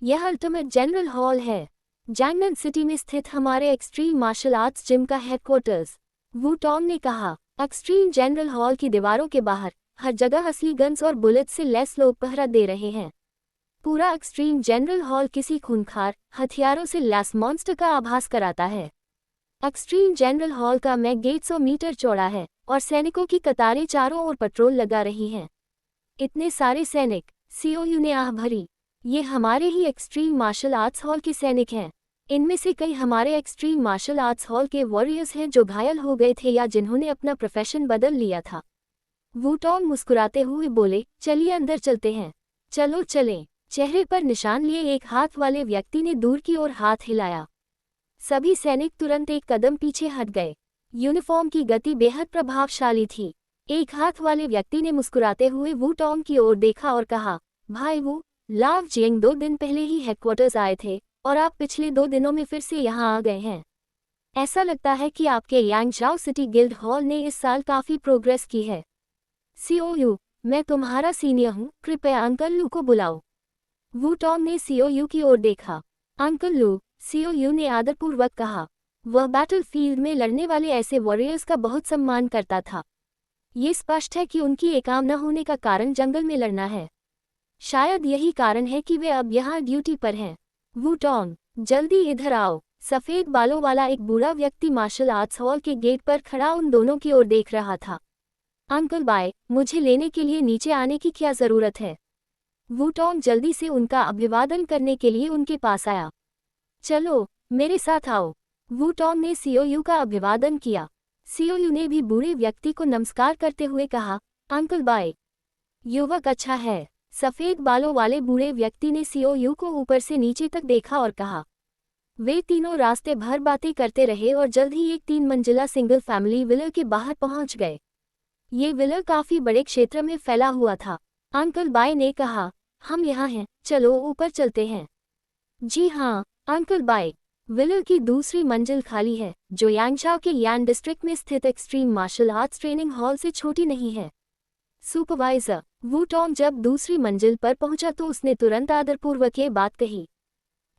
S1: यह अल्टीमेट जनरल हॉल है, जैंगनन सिटी में स्थित हमारे एक्सट्रीम मार्शल आर्ट्स जिम का हेडक्वार्टर्स। वू टॉम ने कहा। एक्सट्रीम जनरल हॉल की दीवारों के बाहर हर जगह असली गन्स और बुलेट से लैस लोग पहरा दे रहे हैं। पूरा एक्सट्रीम जनरल हॉल किसी खूंखार हथियारों से लैस मॉन्स्टर का आभास कराता है। एक्सट्रीम जनरल हॉल का मैक गेट 100 मीटर चौड़ा है और सैनिकों की कतारें चारों ओर पेट्रोल लगा रही हैं। इतने सारे सैनिक, सीओयू ने आह भरी। ये हमारे ही एक्सट्रीम मार्शल आर्ट्स हॉल के सैनिक हैं। इनमें से कई हमारे एक्सट्रीम मार्शल आर्ट्स हॉल के वॉरियर्स हैं जो घायल हो गए थे या जिन्होंने अपना प्रोफेशन बदल लिया था। वुटोंग मुस्कुराते हुए बोले, चलिए अंदर चलते हैं। चलो चलें। चेहरे पर निशान लिए एक हाथ वाले व्यक्ति ने दूर की ओर हाथ हिलाया। सभी सैनिक तुरंत एक कदम पीछे हट गए। यूनिफॉर्म की गति बेहद प्रभावशाली थी। एक हाथ वाले व्यक्ति ने मुस्कुराते हुए वुटोंग की ओर देखा और कहा, भाई वू, लाव जियंग 2 दिन पहले ही हेडक्वार्टर्स आए थे और आप पिछले 2 दिनों में फिर से यहाँ आ गए हैं। ऐसा लगता है कि आपके यांगझाओ सिटी गिल्ड हॉल ने इस साल काफ़ी प्रोग्रेस की है। सीओयू, मैं तुम्हारा सीनियर हूँ, कृपया अंकल लू को बुलाओ। वुटोंग ने सीओयू की ओर देखा। अंकल लू, सीओयू ने आदरपूर्वक कहा। वह बैटलफील्ड में लड़ने वाले ऐसे वॉरियर्स का बहुत सम्मान करता था। ये स्पष्ट है कि उनकी एकाम न होने का कारण जंगल में लड़ना है। शायद यही कारण है कि वे अब यहाँ ड्यूटी पर हैं। वुटोंग, जल्दी इधर आओ। सफ़ेद बालों वाला एक बूढ़ा व्यक्ति मार्शल आर्ट्स हॉल के गेट पर खड़ा उन दोनों की ओर देख रहा था। अंकल बाय, मुझे लेने के लिए नीचे आने की क्या ज़रूरत है? वुटोंग जल्दी से उनका अभिवादन करने के लिए उनके पास आया। चलो, मेरे साथ आओ। वुटोंग ने सीओयू का अभिवादन किया। सीओयू ने भी बूढ़े व्यक्ति को नमस्कार करते हुए कहा, अंकल बाय। युवक अच्छा है। सफ़ेद बालों वाले बूढ़े व्यक्ति ने सीओयू को ऊपर से नीचे तक देखा और कहा। वे तीनों रास्ते भर बातें करते रहे और जल्द ही एक 3 मंजिला सिंगल फैमिली विला के बाहर पहुंच गए। ये विला काफ़ी बड़े क्षेत्र में फैला हुआ था। अंकल बाय ने कहा, हम यहाँ हैं, चलो ऊपर चलते हैं। जी हाँ, अंकल बाय। विला की दूसरी मंजिल खाली है, जो यांगझाओ के यान डिस्ट्रिक्ट में स्थित extreme martial arts training hall से छोटी नहीं है। सुपरवाइजर, वुटोंग जब दूसरी मंजिल पर पहुंचा तो उसने तुरंत आदरपूर्वक ये बात कही।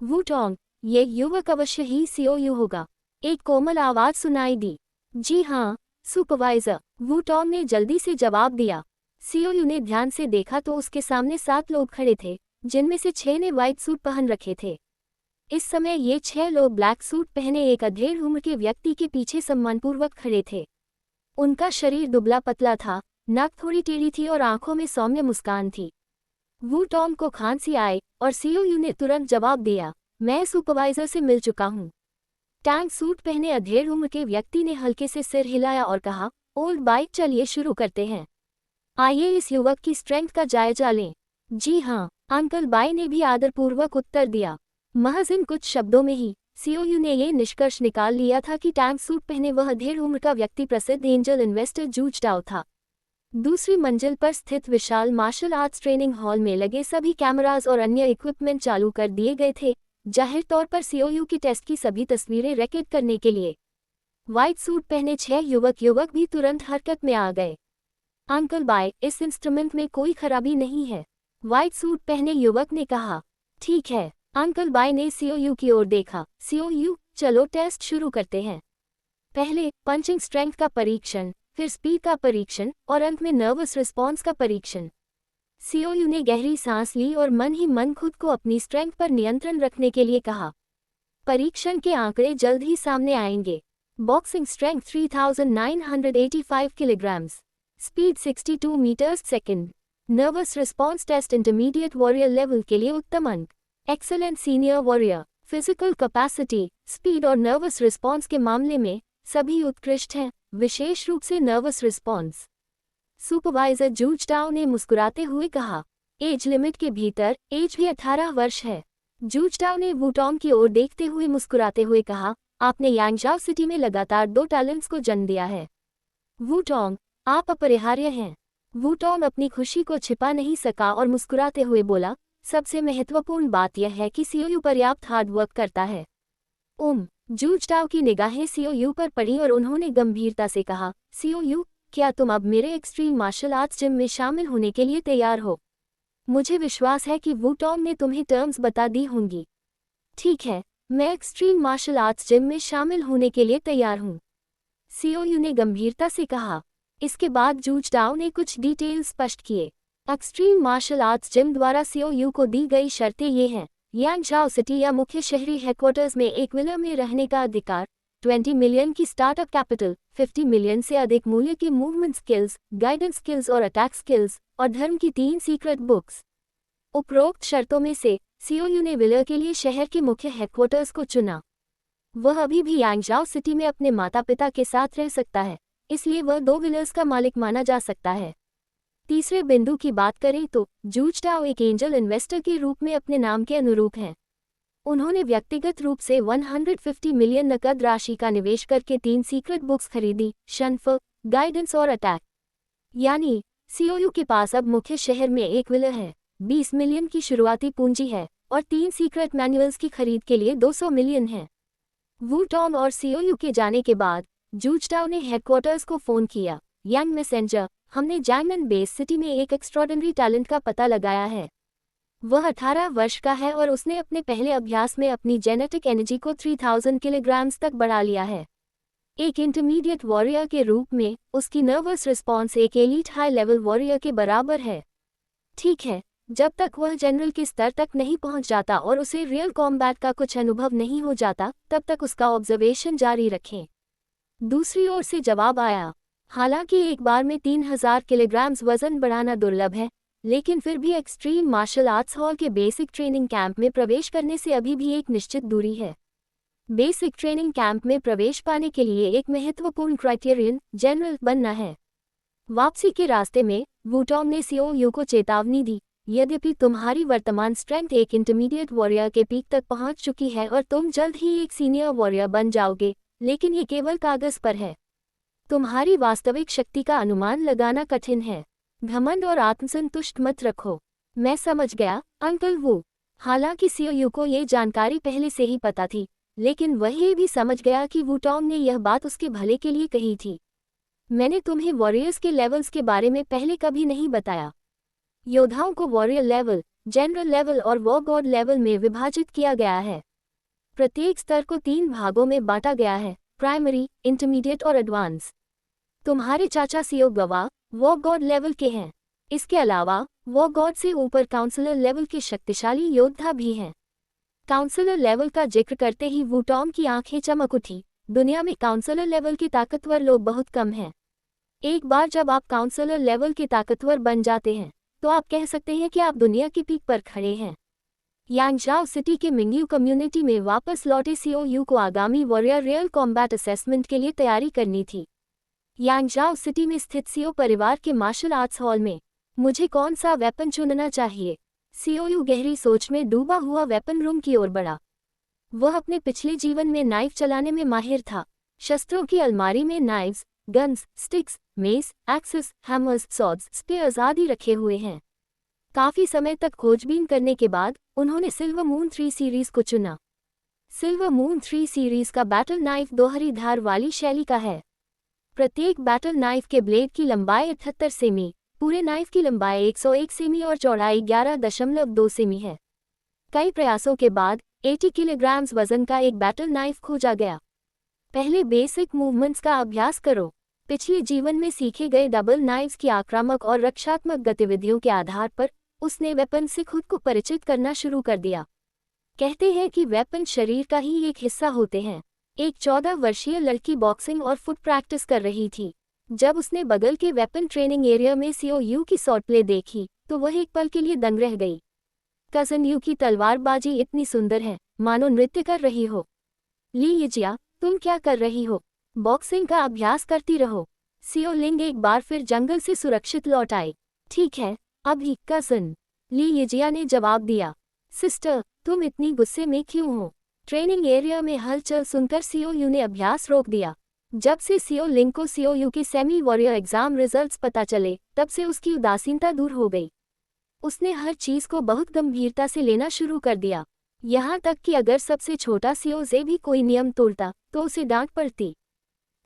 S1: वुटोंग, ये युवक अवश्य ही सीओयू होगा। एक कोमल आवाज सुनाई दी। जी हाँ, सुपरवाइजर, वुटोंग ने जल्दी से जवाब दिया। सीओयू ने ध्यान से देखा तो उसके सामने 7 लोग खड़े थे, जिनमें से 6 ने व्हाइट सूट पहन रखे थे। इस समय ये 6 लोग ब्लैक सूट पहने एक अधेड़ उम्र के व्यक्ति के पीछे सम्मानपूर्वक खड़े थे। उनका शरीर दुबला पतला था, नाक थोड़ी टेढ़ी थी और आंखों में सौम्य मुस्कान थी। वुटोंग को खांसी आई और सीओयू ने तुरंत जवाब दिया, मैं सुपरवाइजर से मिल चुका हूँ। टैंक सूट पहने अधेड़ उम्र के व्यक्ति ने हल्के से सिर हिलाया और कहा, ओल्ड बाय, चलिए शुरू करते हैं। आइए इस युवक की स्ट्रेंथ का जायजा लें। जी हाँ, अंकल बाय ने भी आदरपूर्वक उत्तर दिया। महज इन कुछ शब्दों में ही सीओयू ने ये निष्कर्ष निकाल लिया था कि टैंक सूट पहने वह अधेड़ उम्र का व्यक्ति प्रसिद्ध एंजल इन्वेस्टर जूचडाओ था। दूसरी मंजिल पर स्थित विशाल मार्शल आर्ट्स ट्रेनिंग हॉल में लगे सभी कैमरास और अन्य इक्विपमेंट चालू कर दिए गए थे, जाहिर तौर पर सीओयू की टेस्ट की सभी तस्वीरें रिकॉर्ड करने के लिए। व्हाइट सूट पहने 6 युवक भी तुरंत हरकत में आ गए। अंकल बाय, इस इंस्ट्रूमेंट में कोई खराबी नहीं है, व्हाइट सूट पहने युवक ने कहा। ठीक है। अंकल बाय ने सीओयू की ओर देखा। सीओयू, चलो टेस्ट शुरू करते हैं। पहले पंचिंग स्ट्रेंथ का परीक्षण, फिर स्पीड का परीक्षण और अंत में नर्वस रिस्पॉन्स का परीक्षण। सीओयू ने गहरी सांस ली और मन ही मन खुद को अपनी स्ट्रेंथ पर नियंत्रण रखने के लिए कहा। परीक्षण के आंकड़े जल्द ही सामने आएंगे। Boxing strength 3985 kilograms, speed 62 meters second, nervous response test intermediate warrior level के लिए उत्तम अंक, excellent senior warrior, physical capacity, speed और नर्वस रिस्पॉन्स के मामले में सभी उत्कृष्ट हैं, विशेष रूप से नर्वस रिस्पॉन्स। सुपरवाइजर जूचडाओ ने मुस्कुराते हुए कहा। एज लिमिट के भीतर एज भी 18 वर्ष है। जूचडाओ ने वुटोंग की ओर देखते हुए मुस्कुराते हुए कहा, आपने यांगझाओ सिटी में लगातार 2 टैलेंट्स को जन्म दिया है। वुटोंग, आप अपरिहार्य हैं। वुटोंग अपनी खुशी को छिपा नहीं सका और मुस्कुराते हुए बोला, सबसे महत्वपूर्ण बात यह है कि सीओयू पर्याप्त हार्ड वर्क करता है। जूचडाओ की निगाहें सीओयू पर पड़ी और उन्होंने गंभीरता से कहा, सीओयू, क्या तुम अब मेरे एक्सट्रीम मार्शल आर्ट्स जिम में शामिल होने के लिए तैयार हो? मुझे विश्वास है कि वुटोंग ने तुम्हें टर्म्स बता दी होंगी। ठीक है, मैं एक्सट्रीम मार्शल आर्ट्स जिम में शामिल होने के लिए तैयार हूँ। सीओयू ने गंभीरता से कहा। इसके बाद जूझटाओ ने कुछ डिटेल स्पष्ट किए। एक्सट्रीम मार्शल आर्ट्स जिम द्वारा सीओयू को दी गई शर्तें ये हैं: यांगझाओ सिटी या मुख्य शहरी हेडक्वार्टर्स में एक विला में रहने का अधिकार, 20 मिलियन की स्टार्टअप कैपिटल, 50 मिलियन से अधिक मूल्य की मूवमेंट स्किल्स, गाइडेंस स्किल्स और अटैक स्किल्स, और धर्म की 3 सीक्रेट बुक्स। उपरोक्त शर्तों में से सीओयू ने विला के लिए शहर के मुख्य हेडक्वार्टर्स को चुना। वह अभी भी यांगझाओ सिटी में अपने माता पिता के साथ रह सकता है, इसलिए वह 2 विलास का मालिक माना जा सकता है। तीसरे बिंदु की बात करें तो जूझटाओ एक एंजल इन्वेस्टर के रूप में अपने नाम के अनुरूप हैं। उन्होंने व्यक्तिगत रूप से 150 मिलियन नकद राशि का निवेश करके 3 सीक्रेट बुक्स खरीदी, शनफ, गाइडेंस और अटैक। यानी सीओयू के पास अब मुख्य शहर में एक विला है, 20 मिलियन की शुरुआती पूंजी है और 3 सीक्रेट मैनुअल्स की खरीद के लिए 200 मिलियन है। वुटोंग और सीओयू के जाने के बाद जूझटाओ ने हेडक्वार्टर्स को फोन किया। यांग मैसेंजर, हमने जैंगनन बेस सिटी में एक एक्स्ट्रॉर्डिनरी टैलेंट का पता लगाया है। वह 18 वर्ष का है और उसने अपने पहले अभ्यास में अपनी जेनेटिक एनर्जी को 3000 किलोग्राम्स तक बढ़ा लिया है। एक इंटरमीडिएट वॉरियर के रूप में उसकी नर्वस रिस्पॉन्स एक एलीट हाई लेवल वॉरियर के बराबर है। ठीक है, जब तक वह जनरल के स्तर तक नहीं पहुंच जाता और उसे रियल कॉम्बैट का कुछ अनुभव नहीं हो जाता, तब तक उसका ऑब्जर्वेशन जारी रखें। दूसरी ओर से जवाब आया। हालांकि एक बार में 3000 किलोग्राम्स वजन बढ़ाना दुर्लभ है, लेकिन फिर भी एक्सट्रीम मार्शल आर्ट्स हॉल के बेसिक ट्रेनिंग कैंप में प्रवेश करने से अभी भी एक निश्चित दूरी है। बेसिक ट्रेनिंग कैंप में प्रवेश पाने के लिए एक महत्वपूर्ण क्राइटेरियन जनरल बनना है। वापसी के रास्ते में वुटोंग ने सीओयू को चेतावनी दी, यद्यपि तुम्हारी वर्तमान स्ट्रेंथ एक इंटरमीडिएट वॉरियर के पीक तक पहुंच चुकी है और तुम जल्द ही एक सीनियर वॉरियर बन जाओगे, लेकिन ये केवल कागज पर है। तुम्हारी वास्तविक शक्ति का अनुमान लगाना कठिन है। घमंड और आत्मसंतुष्ट मत रखो। मैं समझ गया, अंकल वू। हालांकि सीओयू को ये जानकारी पहले से ही पता थी, लेकिन वह ये भी समझ गया कि वुटोंग ने यह बात उसके भले के लिए कही थी। मैंने तुम्हें वॉरियर्स के लेवल्स के बारे में पहले कभी नहीं बताया। योद्धाओं को वॉरियर लेवल, जनरल लेवल और वॉर गॉड लेवल में विभाजित किया गया है। प्रत्येक स्तर को 3 भागों में बांटा गया है: प्राइमरी, इंटरमीडिएट और एडवांस। तुम्हारे चाचा सीओ गवाह वॉर गॉड लेवल के हैं। इसके अलावा वॉर गॉड से ऊपर काउंसलर लेवल के शक्तिशाली योद्धा भी हैं। काउंसलर लेवल का जिक्र करते ही वुटोंग की आंखें चमक उठी। दुनिया में काउंसलर लेवल के ताकतवर लोग बहुत कम हैं। एक बार जब आप काउंसलर लेवल के ताकतवर बन जाते हैं, तो आप कह सकते हैं कि आप दुनिया की पीक पर खड़े हैं। यांगझाओ सिटी के मिंग्यू कम्युनिटी में वापस लौटे सीओयू को आगामी वॉरियर रियल कॉम्बैट असेसमेंट के लिए तैयारी करनी थी। यांगझाओ सिटी में स्थित सीओ परिवार के मार्शल आर्ट्स हॉल में मुझे कौन सा वेपन चुनना चाहिए? सीओयू गहरी सोच में डूबा हुआ वेपन रूम की ओर बढ़ा। वह अपने पिछले जीवन में नाइफ चलाने में माहिर था। शस्त्रों की अलमारी में knives, guns, sticks, mace, axes, hammers, swords, spears आदि रखे हुए हैं। काफी समय तक खोजबीन करने के बाद उन्होंने सिल्वर मून 3 सीरीज को चुना। सिल्वर मून 3 सीरीज का बैटल नाइफ दोहरी धार वाली शैली का है। प्रत्येक बैटल नाइफ के ब्लेड की लंबाई 78 सेमी, पूरे नाइफ की लंबाई 101 सेमी और चौड़ाई 11.2 सेमी है। कई प्रयासों के बाद 80 किलोग्राम्स वजन का एक बैटल नाइफ खोजा गया। पहले बेसिक मूवमेंट्स का अभ्यास करो। पिछले जीवन में सीखे गए डबल नाइफ्स की आक्रामक और रक्षात्मक गतिविधियों के आधार पर उसने वेपन से खुद को परिचित करना शुरू कर दिया। कहते हैं कि वेपन शरीर का ही एक हिस्सा होते हैं। एक 14 वर्षीय लड़की बॉक्सिंग और फुट प्रैक्टिस कर रही थी। जब उसने बगल के वेपन ट्रेनिंग एरिया में सीओयू की शॉट प्ले देखी, तो वह एक पल के लिए दंग रह गई। कज़न यू की तलवारबाजी इतनी सुंदर है, मानो नृत्य कर रही हो। ली यिजिया, तुम क्या कर रही हो? बॉक्सिंग का अभ्यास करती रहो। सीओ लिंग एक बार फिर जंगल से सुरक्षित लौट आए। ठीक है, अभी कज़न, ली यिजिया ने जवाब दिया। सिस्टर, तुम इतनी गुस्से में क्यों हो? ट्रेनिंग एरिया में हलचल सुनकर सीओयू ने अभ्यास रोक दिया। जब से सीओ लिंग को सीओयू के सेमी वॉरियर एग्जाम रिजल्ट्स पता चले, तब से उसकी उदासीनता दूर हो गई। उसने हर चीज को बहुत गंभीरता से लेना शुरू कर दिया। यहाँ तक कि अगर सबसे छोटा सीओ जे भी कोई नियम तोड़ता, तो उसे डांट पड़ती।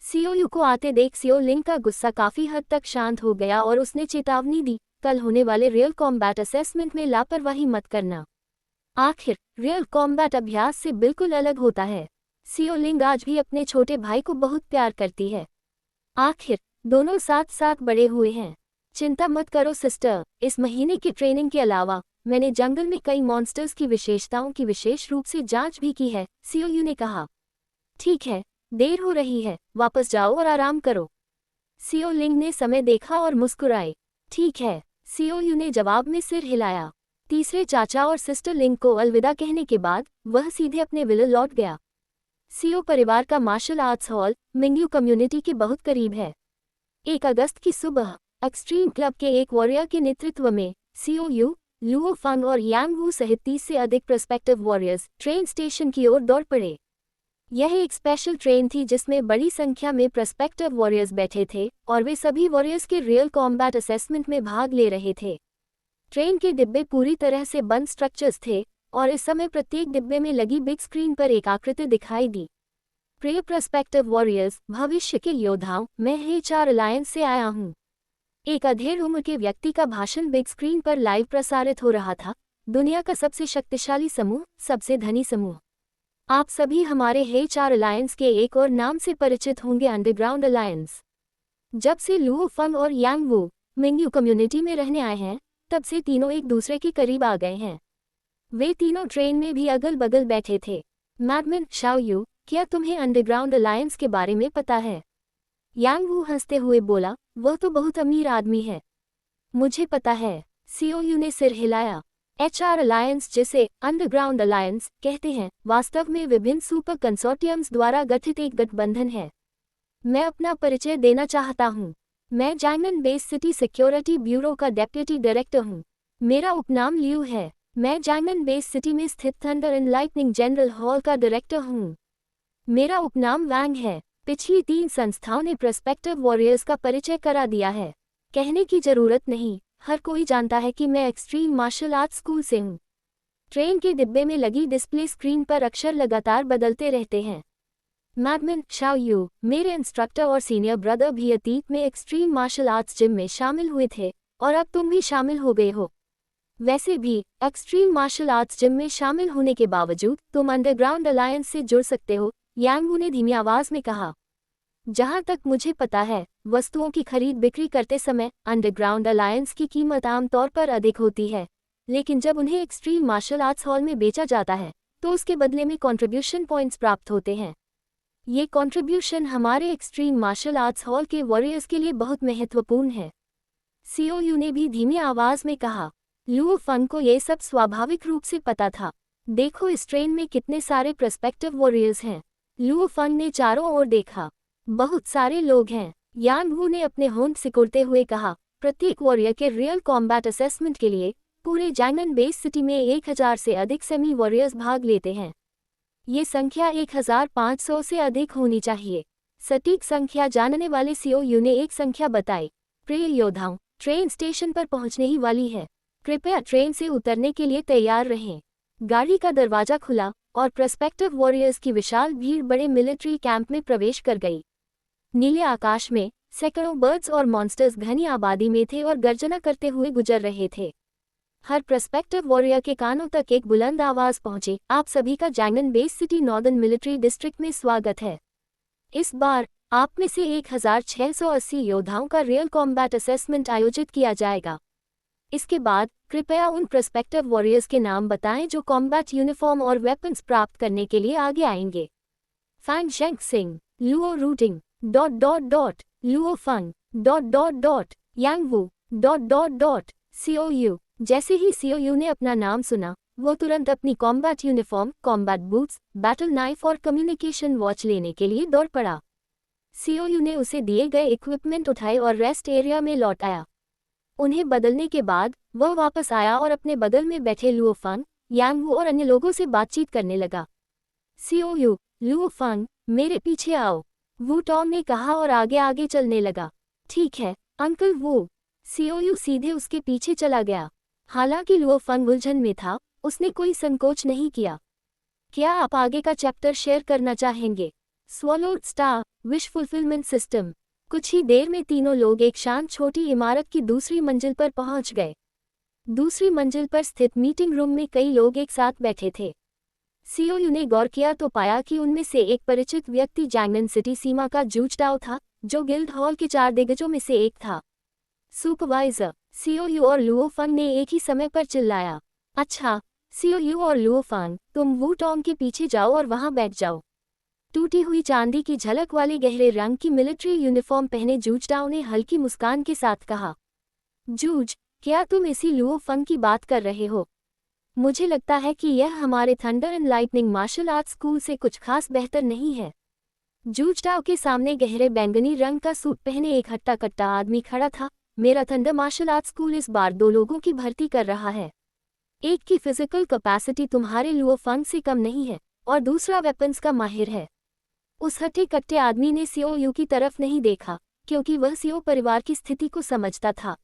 S1: सीओयू को आते देख सीओ लिंग का गुस्सा काफी हद तक शांत हो गया और उसने चेतावनी दी, कल होने वाले रियल कॉम्बैट असेसमेंट में लापरवाही मत करना। आखिर रियल कॉम्बैट अभ्यास से बिल्कुल अलग होता है। सियो लिंग आज भी अपने छोटे भाई को बहुत प्यार करती है। आखिर दोनों साथ साथ बड़े हुए हैं। चिंता मत करो सिस्टर, इस महीने की ट्रेनिंग के अलावा मैंने जंगल में कई मॉन्स्टर्स की विशेषताओं की विशेष रूप से जांच भी की है, सियो ने कहा। ठीक है, देर हो रही है, वापस जाओ और आराम करो। सियो लिंग ने समय देखा और मुस्कुराए। ठीक है, सियो यू ने जवाब में सिर हिलाया। तीसरे चाचा और सिस्टर लिंग को अलविदा कहने के बाद वह सीधे अपने विला लौट गया। सियो परिवार का martial arts hall Mingyu community के बहुत करीब है। 1 अगस्त की सुबह एक्सट्रीम क्लब के एक वॉरियर के नेतृत्व में सियो यू, लुओ फंग और यांग वू सहित 30 से अधिक प्रोस्पेक्टिव वॉरियर्स ट्रेन स्टेशन की ओर दौड़ पड़े। यह एक स्पेशल ट्रेन थी जिसमें बड़ी संख्या में प्रोस्पेक्टिव वॉरियर्स बैठे थे और वे सभी वॉरियर्स के रियल कॉम्बैट असेसमेंट में भाग ले रहे थे। ट्रेन के डिब्बे पूरी तरह से बंद स्ट्रक्चर्स थे और इस समय प्रत्येक डिब्बे में लगी बिग स्क्रीन पर एक आकृति दिखाई दी। प्रिय प्रोस्पेक्टिव वॉरियर्स, भविष्य के योद्धाओं, मैं HR अलायंस से आया हूँ। एक अधेड़ उम्र के व्यक्ति का भाषण बिग स्क्रीन पर लाइव प्रसारित हो रहा था। दुनिया का सबसे शक्तिशाली समूह, सबसे धनी समूह। आप सभी हमारे HR अलायंस के एक और नाम से परिचित होंगे, अंडरग्राउंड अलायंस। जब से लुओ फंग और यांग वू मिंग्यू कम्युनिटी में रहने आए हैं, तब से तीनों एक दूसरे के करीब आ गए हैं। वे तीनों ट्रेन में भी अगल बगल बैठे थे। मैडमन शाओ यू, क्या तुम्हें अंडरग्राउंड अलायंस के बारे में पता है? यांग वू हंसते हुए बोला, वह तो बहुत अमीर आदमी है। मुझे पता है, सियो यू ने सिर हिलाया। HR अलायंस, जिसे अंडरग्राउंड अलायंस कहते हैं, वास्तव में विभिन्न सुपर कंसोर्टियम्स द्वारा गठित एक गठबंधन है। मैं अपना परिचय देना चाहता हूँ। मैं जैंगन बेस सिटी सिक्योरिटी ब्यूरो का डेप्यूटी डायरेक्टर हूँ। मेरा उपनाम लियू है। मैं जैंगन बेस सिटी में स्थित thunder and lightning general hall का डायरेक्टर हूँ। मेरा उपनाम वैंग है। पिछली 3 संस्थाओं ने प्रोस्पेक्टिव वॉरियर्स का परिचय करा दिया है। कहने की जरूरत नहीं, हर कोई जानता है कि मैं एक्सट्रीम मार्शल आर्ट्स स्कूल से हूँ। ट्रेन के डिब्बे में लगी डिस्प्ले स्क्रीन पर अक्षर लगातार बदलते रहते हैं। मैडमन शाओ यू, मेरे इंस्ट्रक्टर और सीनियर ब्रदर भी अतीत में एक्सट्रीम मार्शल आर्ट्स जिम में शामिल हुए थे और अब तुम भी शामिल हो गए हो। वैसे भी एक्सट्रीम मार्शल आर्ट्स जिम में शामिल होने के बावजूद तुम अंडरग्राउंड अलायंस से जुड़ सकते हो, यांग वू ने धीमी आवाज में कहा। जहां तक मुझे पता है, वस्तुओं की खरीद बिक्री करते समय अंडरग्राउंड अलायंस की कीमत आमतौर पर अधिक होती है, लेकिन जब उन्हें एक्सट्रीम मार्शल आर्ट्स हॉल में बेचा जाता है तो उसके बदले में कंट्रीब्यूशन पॉइंट्स प्राप्त होते हैं। ये कंट्रीब्यूशन हमारे एक्सट्रीम मार्शल आर्ट्स हॉल के वॉरियर्स के लिए बहुत महत्वपूर्ण है, सियो यू ने भी धीमी आवाज में कहा। लुओ फंग को ये सब स्वाभाविक रूप से पता था। देखो, इस ट्रेन में कितने सारे प्रोस्पेक्टिव वॉरियर्स हैं। लुओ फंग ने चारों ओर देखा। बहुत सारे लोग हैं, यांग वू ने अपने होंठ सिकुड़ते हुए कहा। प्रत्येक वॉरियर के रियल कॉम्बैट असेसमेंट के लिए पूरे जैंगन बेस सिटी में 1000 से अधिक सेमी वॉरियर्स भाग लेते हैं। ये संख्या 1500 से अधिक होनी चाहिए। सटीक संख्या जानने वाले सियो यू ने एक संख्या बताई। प्रिय योद्धाओं, ट्रेन स्टेशन पर पहुंचने ही वाली है। कृपया ट्रेन से उतरने के लिए तैयार रहें। गाड़ी का दरवाजा खुला और प्रोस्पेक्टिव वॉरियर्स की विशाल भीड़ बड़े मिलिट्री कैंप में प्रवेश कर गई। नीले आकाश में सैकड़ों बर्ड्स और मॉन्स्टर्स घनी आबादी में थे और गर्जना करते हुए गुजर रहे थे। हर प्रोस्पेक्टिव वॉरियर के कानों तक एक बुलंद आवाज पहुंची, आप सभी का जैंगन base city northern military district में स्वागत है। इस बार आप में से 1680 योद्धाओं का रियल कॉम्बैट असेसमेंट आयोजित किया जाएगा। इसके बाद कृपया उन प्रोस्पेक्टिव वॉरियर्स के नाम बताएं जो कॉम्बैट यूनिफॉर्म और वेपन्स प्राप्त करने के लिए आगे आएंगे। फैंग शेंग सिंह, लुओ रूटिंग, लुओ फंग, यांग वू, सियो यू। जैसे ही सियो यू ने अपना नाम सुना, वो तुरंत अपनी combat uniform, combat boots, battle knife और कम्युनिकेशन वॉच लेने के लिए दौड़ पड़ा। सियो यू ने उसे दिए गए इक्विपमेंट उठाए और रेस्ट एरिया में लौट आया। उन्हें बदलने के बाद वह वापस आया और अपने बगल में बैठे लुओ फंग, यांग वू और अन्य लोगों से बातचीत करने लगा। सियो यू, लुओ फंग, मेरे पीछे आओ, वू टॉन्ग ने कहा और आगे आगे चलने लगा। ठीक है अंकल वू। सियो यू सीधे उसके पीछे चला गया। हालांकि लुओ फंग उलझन में था, उसने कोई संकोच नहीं किया। क्या आप आगे का चैप्टर शेयर करना चाहेंगे? Swallowed star wish fulfilment system. कुछ ही देर में तीनों लोग एक शांत छोटी इमारत की दूसरी मंजिल पर पहुंच गए। दूसरी मंजिल पर स्थित मीटिंग रूम में कई लोग एक साथ बैठे थे। सीओयू ने गौर किया तो पाया कि उनमें से एक परिचित व्यक्ति जैंगनन सिटी सीमा का जूझटाओ था, जो गिल्ड हॉल के 4 दिग्गजों में से एक था। सुपरवाइजर, सीओयू और लुओफंग ने एक ही समय पर चिल्लाया। अच्छा, सीओयू और लुओफंग, तुम वू टॉन्ग के पीछे जाओ और वहां बैठ जाओ। टूटी हुई चांदी की झलक वाले गहरे रंग की मिलिट्री यूनिफॉर्म पहने जूझटाओ ने हल्की मुस्कान के साथ कहा। जूझ, क्या तुम इसी लुओफंग की बात कर रहे हो? मुझे लगता है कि यह हमारे thunder and lightning martial arts school से कुछ खास बेहतर नहीं है। जूझटाओ के सामने गहरे बैंगनी रंग का सूट पहने एक हट्टा कट्टा आदमी खड़ा था। मेरा थंडर मार्शल आर्ट्स स्कूल इस बार 2 लोगों की भर्ती कर रहा है। एक की फिजिकल कैपेसिटी तुम्हारे लुओफंग से कम नहीं है और दूसरा वेपन्स का माहिर है। उस हट्टे कट्टे आदमी ने सीओयू की तरफ नहीं देखा, क्योंकि वह सीओ परिवार की स्थिति को समझता था।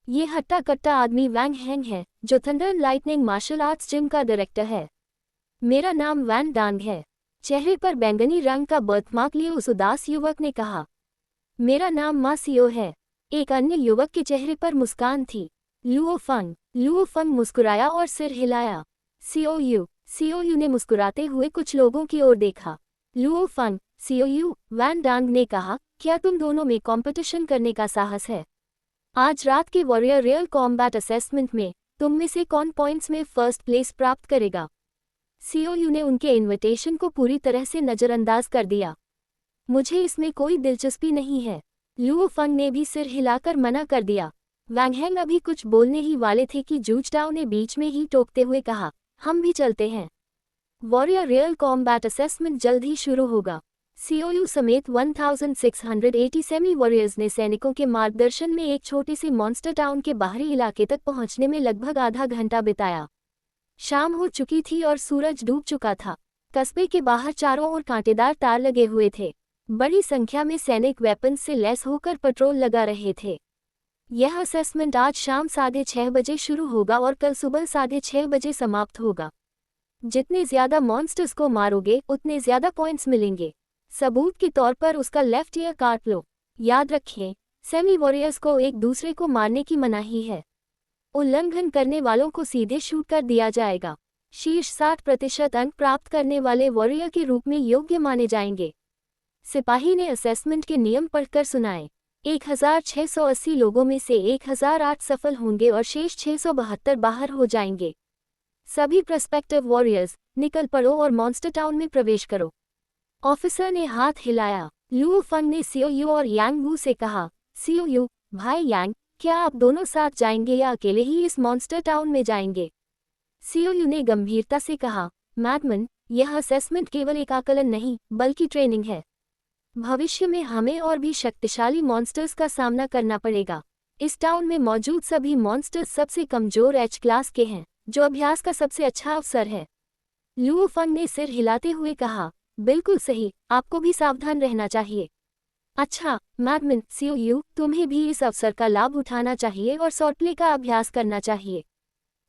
S1: ये हट्टा कट्टा आदमी वैंग हैंग है, जो thunder lightning martial arts gym का डायरेक्टर है। मेरा नाम वैन डांग है। चेहरे पर बैंगनी रंग का बर्थमार्क लिए उस उदास युवक ने कहा। मेरा नाम मा सीओ है। एक अन्य युवक के चेहरे पर मुस्कान थी। लुओफंग मुस्कुराया और सिर हिलाया। सीओयू ने मुस्कुराते हुए कुछ लोगों की ओर देखा। लुओफंग, सीओयू, वैन डांग ने कहा, क्या तुम दोनों में कंपटीशन करने का साहस है? आज रात के वॉरियर रियल कॉम्बैट असेसमेंट में तुम में से कौन पॉइंट्स में फर्स्ट प्लेस प्राप्त करेगा? सीओयू ने उनके इनविटेशन को पूरी तरह से नज़रअंदाज कर दिया। मुझे इसमें कोई दिलचस्पी नहीं है। लुओफंग ने भी सिर हिलाकर मना कर दिया। वैंग हैंग अभी कुछ बोलने ही वाले थे कि जूझटाओ ने बीच में ही टोकते हुए कहा, हम भी चलते हैं। वॉरियर रियल कॉम्बैट असेसमेंट जल्द ही शुरू होगा। सीओयू समेत 1680 सेमी वॉरियर्स ने सैनिकों के मार्गदर्शन में एक छोटे से मॉन्स्टर टाउन के बाहरी इलाके तक पहुंचने में लगभग आधा घंटा बिताया। शाम हो चुकी थी और सूरज डूब चुका था। कस्बे के बाहर चारों ओर कांटेदार तार लगे हुए थे। बड़ी संख्या में सैनिक वेपन्स से लैस होकर पेट्रोल लगा रहे थे। यह असेसमेंट आज शाम 6:30 बजे शुरू होगा और कल सुबह 6:30 बजे समाप्त होगा। जितने ज्यादा मॉन्स्टर्स को मारोगे उतने ज्यादा पॉइंट्स मिलेंगे। सबूत के तौर पर उसका लेफ्ट ईयर काट लो। याद रखें, सेमी वॉरियर्स को एक दूसरे को मारने की मनाही है। उल्लंघन करने वालों को सीधे शूट कर दिया जाएगा। शीर्ष 60% अंक प्राप्त करने वाले वॉरियर के रूप में योग्य माने जाएंगे। सिपाही ने असेसमेंट के नियम पढ़कर सुनाए। 1680 लोगों में से 1008 सफल होंगे और शेष 672 बाहर हो जाएंगे। सभी प्रोस्पेक्टिव वॉरियर्स, निकल पड़ो और मॉन्स्टर टाउन में प्रवेश करो। ऑफिसर ने हाथ हिलाया। लुओफंग ने सीओयू और यांग वू से कहा, सीओयू, भाई यांग, क्या आप दोनों साथ जाएंगे या अकेले ही इस मॉन्स्टर टाउन में जाएंगे? सीओयू ने गंभीरता से कहा, मैडमन, यह असेसमेंट केवल एक आकलन नहीं, बल्कि ट्रेनिंग है। भविष्य में हमें और भी शक्तिशाली मॉन्स्टर्स का सामना करना पड़ेगा। इस टाउन में मौजूद सभी मॉन्स्टर्स सबसे कमजोर एच क्लास के हैं, जो अभ्यास का सबसे अच्छा अवसर है। लुओफंग ने सिर हिलाते हुए कहा, बिल्कुल सही, आपको भी सावधान रहना चाहिए। अच्छा, मैडमन, सीओयू, तुम्हें भी इस अवसर का लाभ उठाना चाहिए और शॉर्टप्ले का अभ्यास करना चाहिए।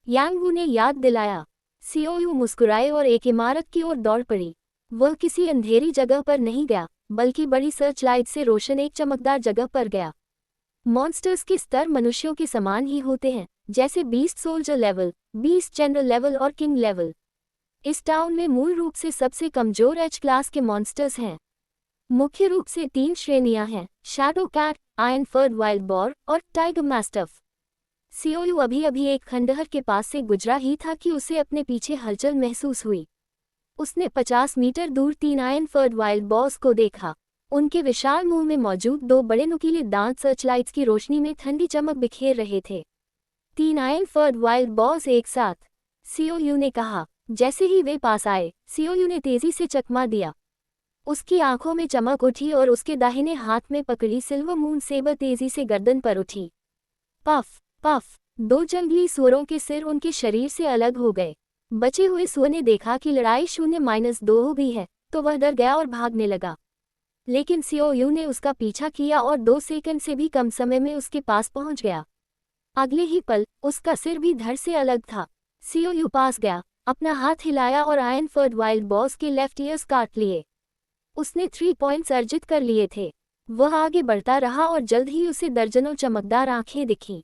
S1: यांग वू ने याद दिलाया। सीओयू मुस्कुराए और एक इमारत की ओर दौड़ पड़ी। वह किसी अंधेरी जगह पर नहीं गया, बल्कि बड़ी सर्च लाइट से रोशन एक चमकदार जगह पर गया। मॉन्स्टर्स के स्तर मनुष्यों के समान ही होते हैं, जैसे beast soldier level, beast general level और किंग लेवल। इस टाउन में मूल रूप से सबसे कमजोर एच क्लास के मॉन्स्टर्स हैं। मुख्य रूप से 3 श्रेणियां हैं, शैडो कैट, आयरन फर्ड वाइल्ड बॉर और टाइगर मैस्टिफ। सीओयू अभी एक खंडहर के पास से गुजरा ही था कि उसे अपने पीछे हलचल महसूस हुई। उसने 50 मीटर दूर 3 आयरन फर्ड वाइल्ड बॉर्स को देखा। उनके विशाल मुंह में मौजूद 2 बड़े नुकीले दांत सर्चलाइट्स की रोशनी में ठंडी चमक बिखेर रहे थे। 3 आयरन फर्ड वाइल्ड बॉर्स एक साथ, सीओयू ने कहा। जैसे ही वे पास आए, सीओयू ने तेजी से चकमा दिया। उसकी आंखों में चमक उठी और उसके दाहिने हाथ में पकड़ी सिल्वर मून सेबर तेजी से गर्दन पर उठी। पफ पफ, 2 जंगली सुअरों के सिर उनके शरीर से अलग हो गए। बचे हुए सुअर ने देखा कि लड़ाई 0-2 हो गई है, तो वह डर गया और भागने लगा। लेकिन सीओयू ने उसका पीछा किया और 2 सेकंड से भी कम समय में उसके पास पहुंच गया। अगले ही पल उसका सिर भी धड़ से अलग था। सीओयू पास गया, अपना हाथ हिलाया और आयरन फर्ड वाइल्ड बॉस के लेफ्ट ईयर्स काट लिए। उसने 3 पॉइंट्स अर्जित कर लिए थे। वह आगे बढ़ता रहा और जल्द ही उसे दर्जनों चमकदार आंखें दिखीं।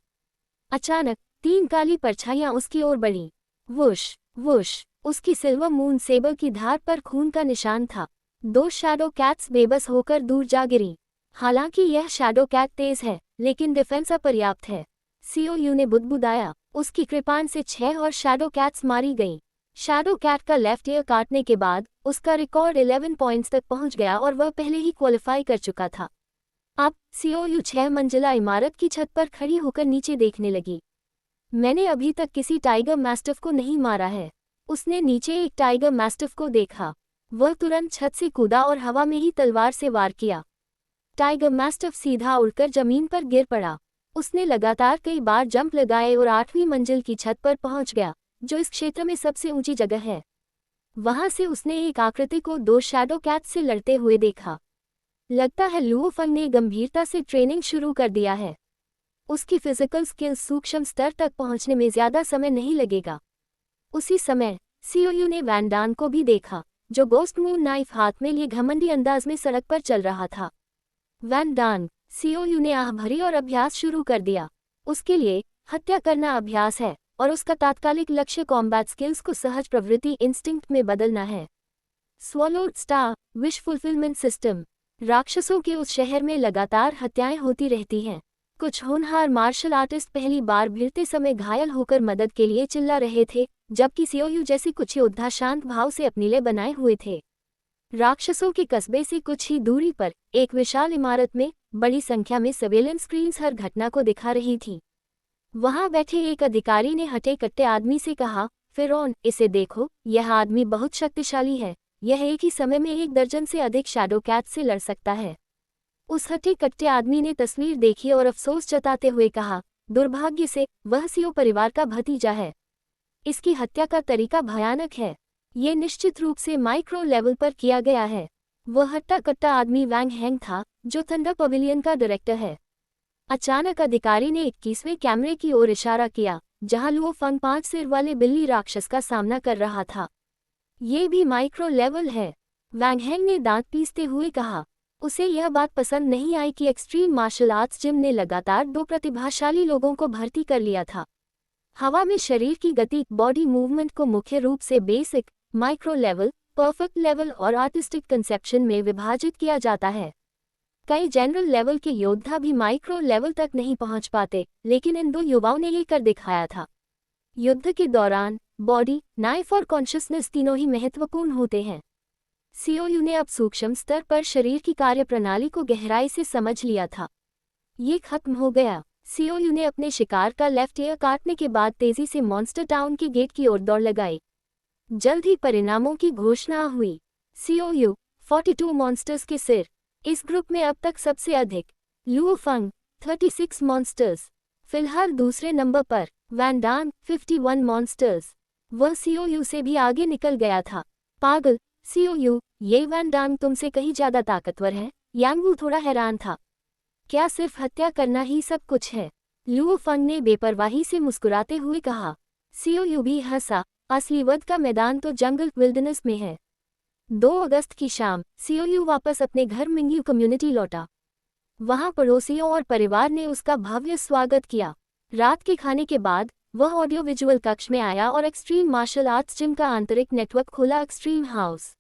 S1: अचानक 3 काली परछाइयां उसकी ओर बढ़ीं। वुश वुश, उसकी सिल्वर मून सेबर की धार पर खून का निशान था। 2 शैडो कैट्स बेबस होकर दूर जा गिरी। हालांकि यह शैडो कैट तेज है, लेकिन डिफेंस अपर्याप्त है, सीओयू ने बुदबुदाया। उसकी कृपाण से 6 और शैडो कैट्स मारी गईं। शैडो कैट का लेफ्ट ईयर काटने के बाद उसका रिकॉर्ड 11 पॉइंट्स तक पहुंच गया और वह पहले ही क्वालिफाई कर चुका था। अब सीओयू 6 मंजिला इमारत की छत पर खड़ी होकर नीचे देखने लगी। मैंने अभी तक किसी टाइगर मैस्टिफ को नहीं मारा है। उसने नीचे एक टाइगर मैस्टिफ को देखा। वह तुरंत छत से कूदा और हवा में ही तलवार से वार किया। टाइगर मैस्टिफ सीधा उड़कर जमीन पर गिर पड़ा। उसने लगातार कई बार जंप लगाए और 8वीं मंजिल की छत पर पहुंच गया, जो इस क्षेत्र में सबसे ऊंची जगह है। वहां से उसने एक आकृति को 2 शैडो कैट्स से लड़ते हुए देखा। लगता है लुओ फंग ने गंभीरता से ट्रेनिंग शुरू कर दिया है। उसकी फिजिकल स्किल्स सूक्ष्म स्तर तक पहुंचने में ज्यादा समय नहीं लगेगा। उसी समय सीओयू ने वैन डान को भी देखा, जो गोस्ट मून नाइफ हाथ में लिए घमंडी अंदाज में सड़क पर चल रहा था। वैन डान, सीओयू ने आह भरी और अभ्यास शुरू कर दिया। उसके लिए हत्या करना अभ्यास है और उसका तात्कालिक लक्ष्य कॉम्बैट स्किल्स को सहज प्रवृत्ति इंस्टिंक्ट में बदलना है। Swallowed star wish fulfilment system. राक्षसों के उस शहर में लगातार हत्याएं होती रहती हैं। कुछ होनहार मार्शल आर्टिस्ट पहली बार भिड़ते समय घायल होकर मदद के लिए चिल्ला रहे थे, जबकि सीओयू जैसे कुछ योद्धा शांत भाव से अपने लिए बनाए हुए थे। राक्षसों के कस्बे से कुछ ही दूरी पर एक विशाल इमारत में बड़ी संख्या में सर्वेलेंस स्क्रीन्स हर घटना को दिखा रही थी। वहां बैठे एक अधिकारी ने हटे कट्टे आदमी से कहा, फिरौन, इसे देखो, यह आदमी बहुत शक्तिशाली है। यह एक ही समय में 1 दर्जन से अधिक शैडो कैट से लड़ सकता है। उस हटे कट्टे आदमी ने तस्वीर देखी और अफसोस जताते हुए कहा, दुर्भाग्य से वह सीओ परिवार का भतीजा है। इसकी हत्या का तरीका भयानक है। ये निश्चित रूप से माइक्रो लेवल पर किया गया है। वह हट्टा कट्टा आदमी वैंग हैंग था, जो थंडर पवेलियन का डायरेक्टर है। अचानक अधिकारी ने 21वें कैमरे की ओर इशारा किया, जहां लुओ फंग 5 सिर वाले बिल्ली राक्षस का सामना कर रहा था। ये भी माइक्रो लेवल है, वैंग हैंग ने दांत पीसते हुए कहा। उसे यह बात पसंद नहीं आई कि एक्सट्रीम मार्शल आर्ट्स जिम ने लगातार 2 प्रतिभाशाली लोगों को भर्ती कर लिया था। हवा में शरीर की गति, बॉडी मूवमेंट को मुख्य रूप से basic, micro level, perfect level और आर्टिस्टिक कंसेप्शन में विभाजित किया जाता है। कई जनरल लेवल के योद्धा भी माइक्रो लेवल तक नहीं पहुंच पाते, लेकिन इन 2 युवाओं ने ये कर दिखाया था। युद्ध के दौरान बॉडी, नाइफ और कॉन्शियसनेस तीनों ही महत्वपूर्ण होते हैं। सीओयू ने अब सूक्ष्म स्तर पर शरीर की कार्यप्रणाली को गहराई से समझ लिया था। ये खत्म हो गया। सीओयू ने अपने शिकार का लेफ्ट ईयर काटने के बाद तेजी से मॉन्स्टर टाउन के गेट की ओर दौड़ लगाई। जल्द ही परिणामों की घोषणा हुई। सीओयू 42 मॉन्स्टर्स के सिर। इस ग्रुप में अब तक सबसे अधिक लुओ फंग 36 मॉन्स्टर्स। फिलहाल दूसरे नंबर पर वैन डान 51 मॉन्स्टर्स। वह सीओयू से भी आगे निकल गया था। पागल सीओयू, ये वैन डान तुमसे कहीं ज्यादा ताकतवर है। यांगवू थोड़ा हैरान था। क्या सिर्फ हत्या करना ही सब कुछ है? लुओ फंग ने बेपरवाही से मुस्कुराते हुए कहा। सीओयू भी हंसा। असली वध का मैदान तो जंगल विल्डरनेस में है। 2 अगस्त की शाम सीओयू वापस अपने घर मिंग्यू कम्युनिटी लौटा। वहां पड़ोसियों और परिवार ने उसका भव्य स्वागत किया। रात के खाने के बाद वह ऑडियो विजुअल कक्ष में आया और एक्सट्रीम मार्शल आर्ट्स जिम का आंतरिक नेटवर्क खोला, एक्सट्रीम हाउस।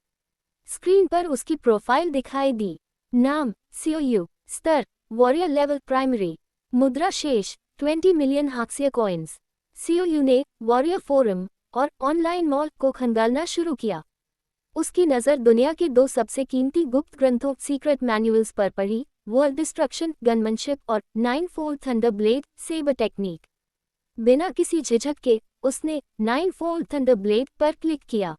S1: स्क्रीन पर उसकी प्रोफाइल दिखाई दी। नाम सीओयू, स्तर वॉरियर लेवल प्राइमरी, मुद्रा शेष 20 मिलियन हाक्सिया कॉइन्स। सीओयू ने वॉरियर फोरम और ऑनलाइन मॉल को खंगालना शुरू किया। उसकी नज़र दुनिया के 2 सबसे कीमती गुप्त ग्रंथों सीक्रेट मैनुअल्स पर पड़ी, वर्ल्ड डिस्ट्रक्शन गनमैनशिप और 9-फोल्ड थंडर ब्लेड सेबर टेक्निक। बिना किसी झिझक के उसने 9-फोल्ड थंडर ब्लेड पर क्लिक किया।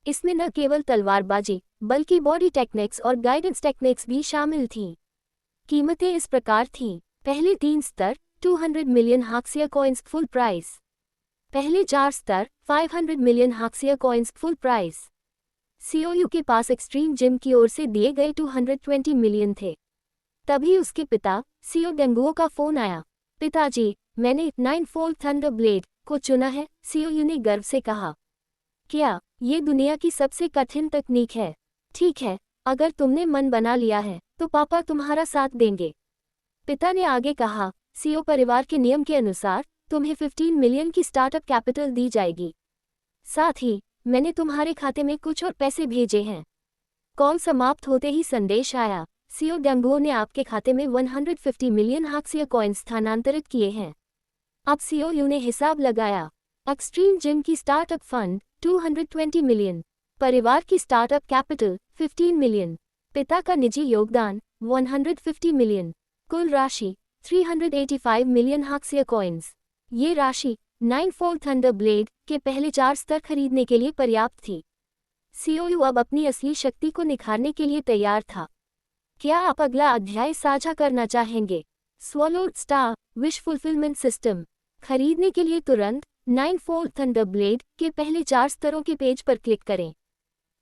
S1: इसमें न केवल तलवारबाजी बल्कि बॉडी टेक्निक्स और गाइडेंस टेक्निक्स भी शामिल थीं। कीमतें इस प्रकार थीं। पहले 3 स्तर 200 मिलियन हाक्सिया कॉइन्स फुल प्राइस। पहले 4 स्तर 500 मिलियन हाक्सिया कॉइन्स फुल प्राइस। सीओयू के पास एक्सट्रीम जिम की ओर से दिए गए 220 मिलियन थे। तभी उसके पिता सीओ डेंगुओ का फोन आया। पिताजी, मैंने 9-फोल्ड थंडर ब्लेड को चुना है, सीओयू ने गर्व से कहा। क्या ये दुनिया की सबसे कठिन तकनीक है? ठीक है, अगर तुमने मन बना लिया है तो पापा तुम्हारा साथ देंगे। पिता ने आगे कहा, सीओ परिवार के नियम के अनुसार तुम्हें 15 मिलियन की स्टार्टअप कैपिटल दी जाएगी। साथ ही मैंने तुम्हारे खाते में कुछ और पैसे भेजे हैं। कॉल समाप्त होते ही संदेश आया, सीओ डंगो ने आपके खाते में 150 मिलियन हाक्सिया कॉइन्स स्थानांतरित किए हैं। अब सीओयू ने हिसाब लगाया। एक्सट्रीम जिम की स्टार्टअप फंड 220 मिलियन, परिवार की स्टार्टअप कैपिटल 15 मिलियन, पिता का निजी योगदान 150 मिलियन, कुल राशि 385 मिलियन हाक्सिया कॉइन्स। ये राशि 9-fold थंडर ब्लेड के पहले 4 स्तर खरीदने के लिए पर्याप्त थी। सीओयू अब अपनी असली शक्ति को निखारने के लिए तैयार था। क्या आप अगला अध्याय साझा करना चाहेंगे? Swallowed star wish fulfilment system खरीदने के लिए तुरंत 9-fold थंडर ब्लेड के पहले 4 स्तरों के पेज पर क्लिक करें।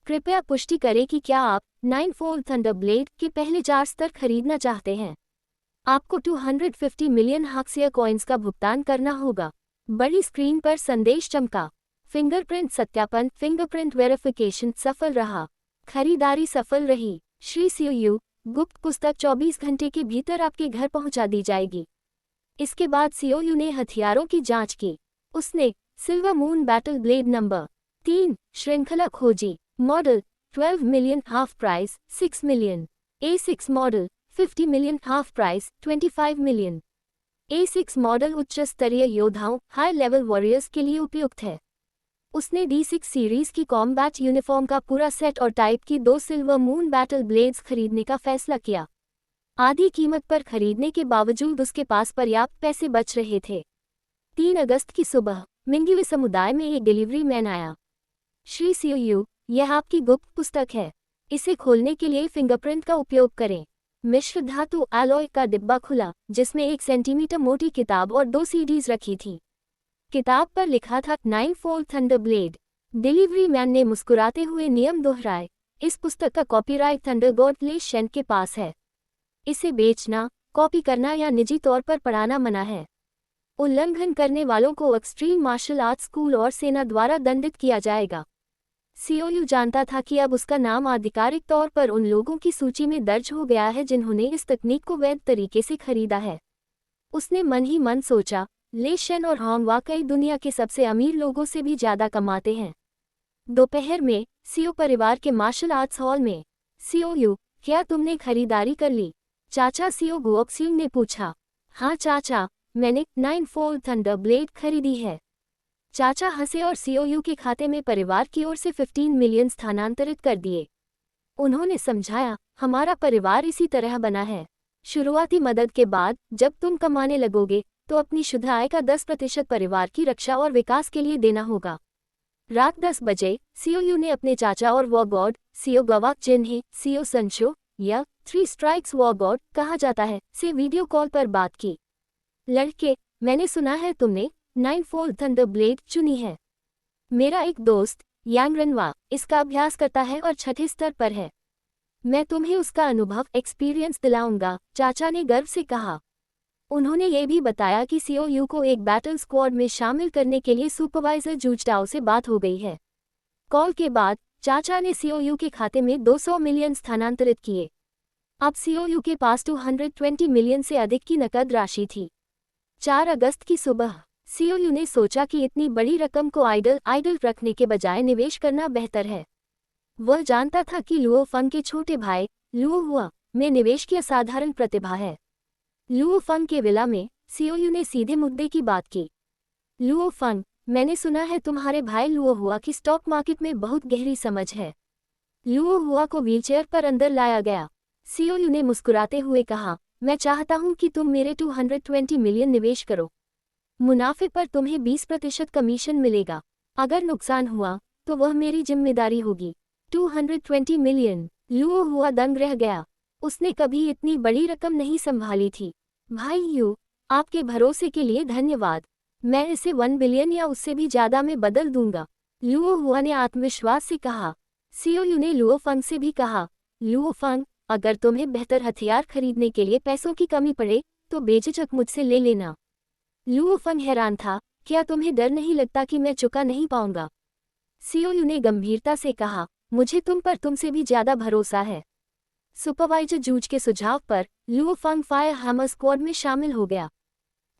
S1: कृपया पुष्टि करें कि क्या आप 9-fold थंडर ब्लेड के पहले 4 स्तर खरीदना चाहते हैं। आपको 250 मिलियन हाक्सिया कॉइन्स का भुगतान करना होगा। बड़ी स्क्रीन पर संदेश चमका। फिंगरप्रिंट सत्यापन फिंगरप्रिंट वेरिफिकेशन सफल रहा। खरीदारी सफल रही। श्री सीओयू गुप्त पुस्तक 24 घंटे के भीतर आपके घर पहुंचा दी जाएगी। इसके बाद सीओयू ने हथियारों की जांच की। उसने silver moon battle blade number 3 श्रृंखला खोजी। Model 12 million half price 6 million. A6 model 50 million half price 25 million. A6 model उच्च स्तरीय योद्धाओं हाई लेवल वॉरियर्स के लिए उपयुक्त है। उसने D6 सीरीज की कॉम्बैट यूनिफॉर्म का पूरा सेट और टाइप की 2 सिल्वर मून बैटल ब्लेड्स खरीदने का फैसला किया। आधी कीमत पर खरीदने के बावजूद उसके पास पर्याप्त पैसे बच रहे थे। 3 अगस्त की सुबह मिंगवी समुदाय में एक डिलीवरी मैन आया। श्री सीओयू, यह आपकी गुप्त पुस्तक है। इसे खोलने के लिए फिंगरप्रिंट का उपयोग करें। मिश्र धातु एलॉय का डिब्बा खुला, जिसमें 1 सेंटीमीटर मोटी किताब और 2 सीडीज रखी थी। किताब पर लिखा था 9-fold thunder blade. Delivery man ने मुस्कुराते हुए नियम दोहराए, इस पुस्तक का कॉपीराइट थंडर गॉड ले शेन के पास है। इसे बेचना, कॉपी करना या निजी तौर पर पढ़ाना मना है। उल्लंघन करने वालों को एक्सट्रीम मार्शल आर्ट्स स्कूल और सेना द्वारा दंडित किया जाएगा। सीओयू जानता था कि अब उसका नाम आधिकारिक तौर पर उन लोगों की सूची में दर्ज हो गया है जिन्होंने इस तकनीक को वैध तरीके से खरीदा है। उसने मन ही मन सोचा, ले शेन और हॉन्ग वाकई दुनिया के सबसे अमीर लोगों से भी ज्यादा कमाते हैं। दोपहर में सीओ परिवार के मार्शल आर्ट्स हॉल में। सीओयू, क्या तुमने खरीदारी कर ली? चाचा सीओ गुओक्सिंग ने पूछा। हाँ चाचा, मैंने 9-fold थंडर ब्लेड खरीदी है। चाचा हंसे और सीओयू के खाते में परिवार की ओर से 15 मिलियन स्थानांतरित कर दिए। उन्होंने समझाया, हमारा परिवार इसी तरह बना है। शुरुआती मदद के बाद जब तुम कमाने लगोगे तो अपनी शुद्ध आय का 10% परिवार की रक्षा और विकास के लिए देना होगा। रात 10 बजे सीओयू ने अपने चाचा और वॉर गॉड सीओ गवाक जिन्हें सीओ संशो या 3 स्ट्राइक्स वॉर गॉड कहा जाता है से वीडियो कॉल पर बात की। लड़के, मैंने सुना है तुमने 9-fold थंडर ब्लेड चुनी है। मेरा एक दोस्त यांग रनवा इसका अभ्यास करता है और 6ठे स्तर पर है। मैं तुम्हें उसका अनुभव एक्सपीरियंस दिलाऊंगा, चाचा ने गर्व से कहा। उन्होंने ये भी बताया कि सीओयू को एक बैटल स्क्वाड में शामिल करने के लिए सुपरवाइजर जूजटाओ से बात हो गई है। कॉल के बाद चाचा ने सीओयू के खाते में 200 मिलियन स्थानांतरित किए। अब सीओयू के पास 220 मिलियन से अधिक की नकद राशि थी। 4 अगस्त की सुबह सीओयू ने सोचा कि इतनी बड़ी रकम को आइडल रखने के बजाय निवेश करना बेहतर है। वह जानता था कि लुओ फंग के छोटे भाई लुओ हुआ में निवेश की असाधारण प्रतिभा है। लुओ फंग के विला में सीओयू ने सीधे मुद्दे की बात की। लुओ फंग, मैंने सुना है तुम्हारे भाई लुओ हुआ की स्टॉक मार्केट में बहुत गहरी समझ है। लुओ हुआ को व्हीलचेयर पर अंदर लाया गया। सीओयू ने मुस्कुराते हुए कहा, मैं चाहता हूं कि तुम मेरे 220 मिलियन निवेश करो। मुनाफे पर तुम्हें 20% कमीशन मिलेगा। अगर नुकसान हुआ तो वह मेरी जिम्मेदारी होगी। 220 मिलियन। लुओ हुआ दंग रह गया। उसने कभी इतनी बड़ी रकम नहीं संभाली थी। भाई यू, आपके भरोसे के लिए धन्यवाद। मैं इसे 1 बिलियन या उससे भी ज्यादा में बदल दूंगा, लुओ हुआ ने आत्मविश्वास से कहा। सीओयू ने लुओ फंग से भी कहा, लुओ फंग, अगर तुम्हें बेहतर हथियार खरीदने के लिए पैसों की कमी पड़े तो बेझिझक मुझसे ले लेना। लुओ फंग हैरान था, क्या तुम्हें डर नहीं लगता कि मैं चुका नहीं पाऊंगा? सीओयू ने गंभीरता से कहा, मुझे तुम पर तुमसे भी ज्यादा भरोसा है। सुपरवाइजर जूज के सुझाव पर लुओ फंग फायर हैमर स्क्वाड में शामिल हो गया।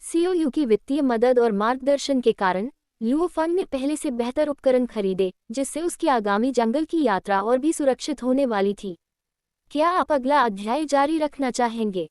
S1: सीओयू की वित्तीय मदद और मार्गदर्शन के कारण लुओफंग ने पहले से बेहतर उपकरण खरीदे, जिससे उसकी आगामी जंगल की यात्रा और भी सुरक्षित होने वाली थी। क्या आप अगला अध्याय जारी रखना चाहेंगे?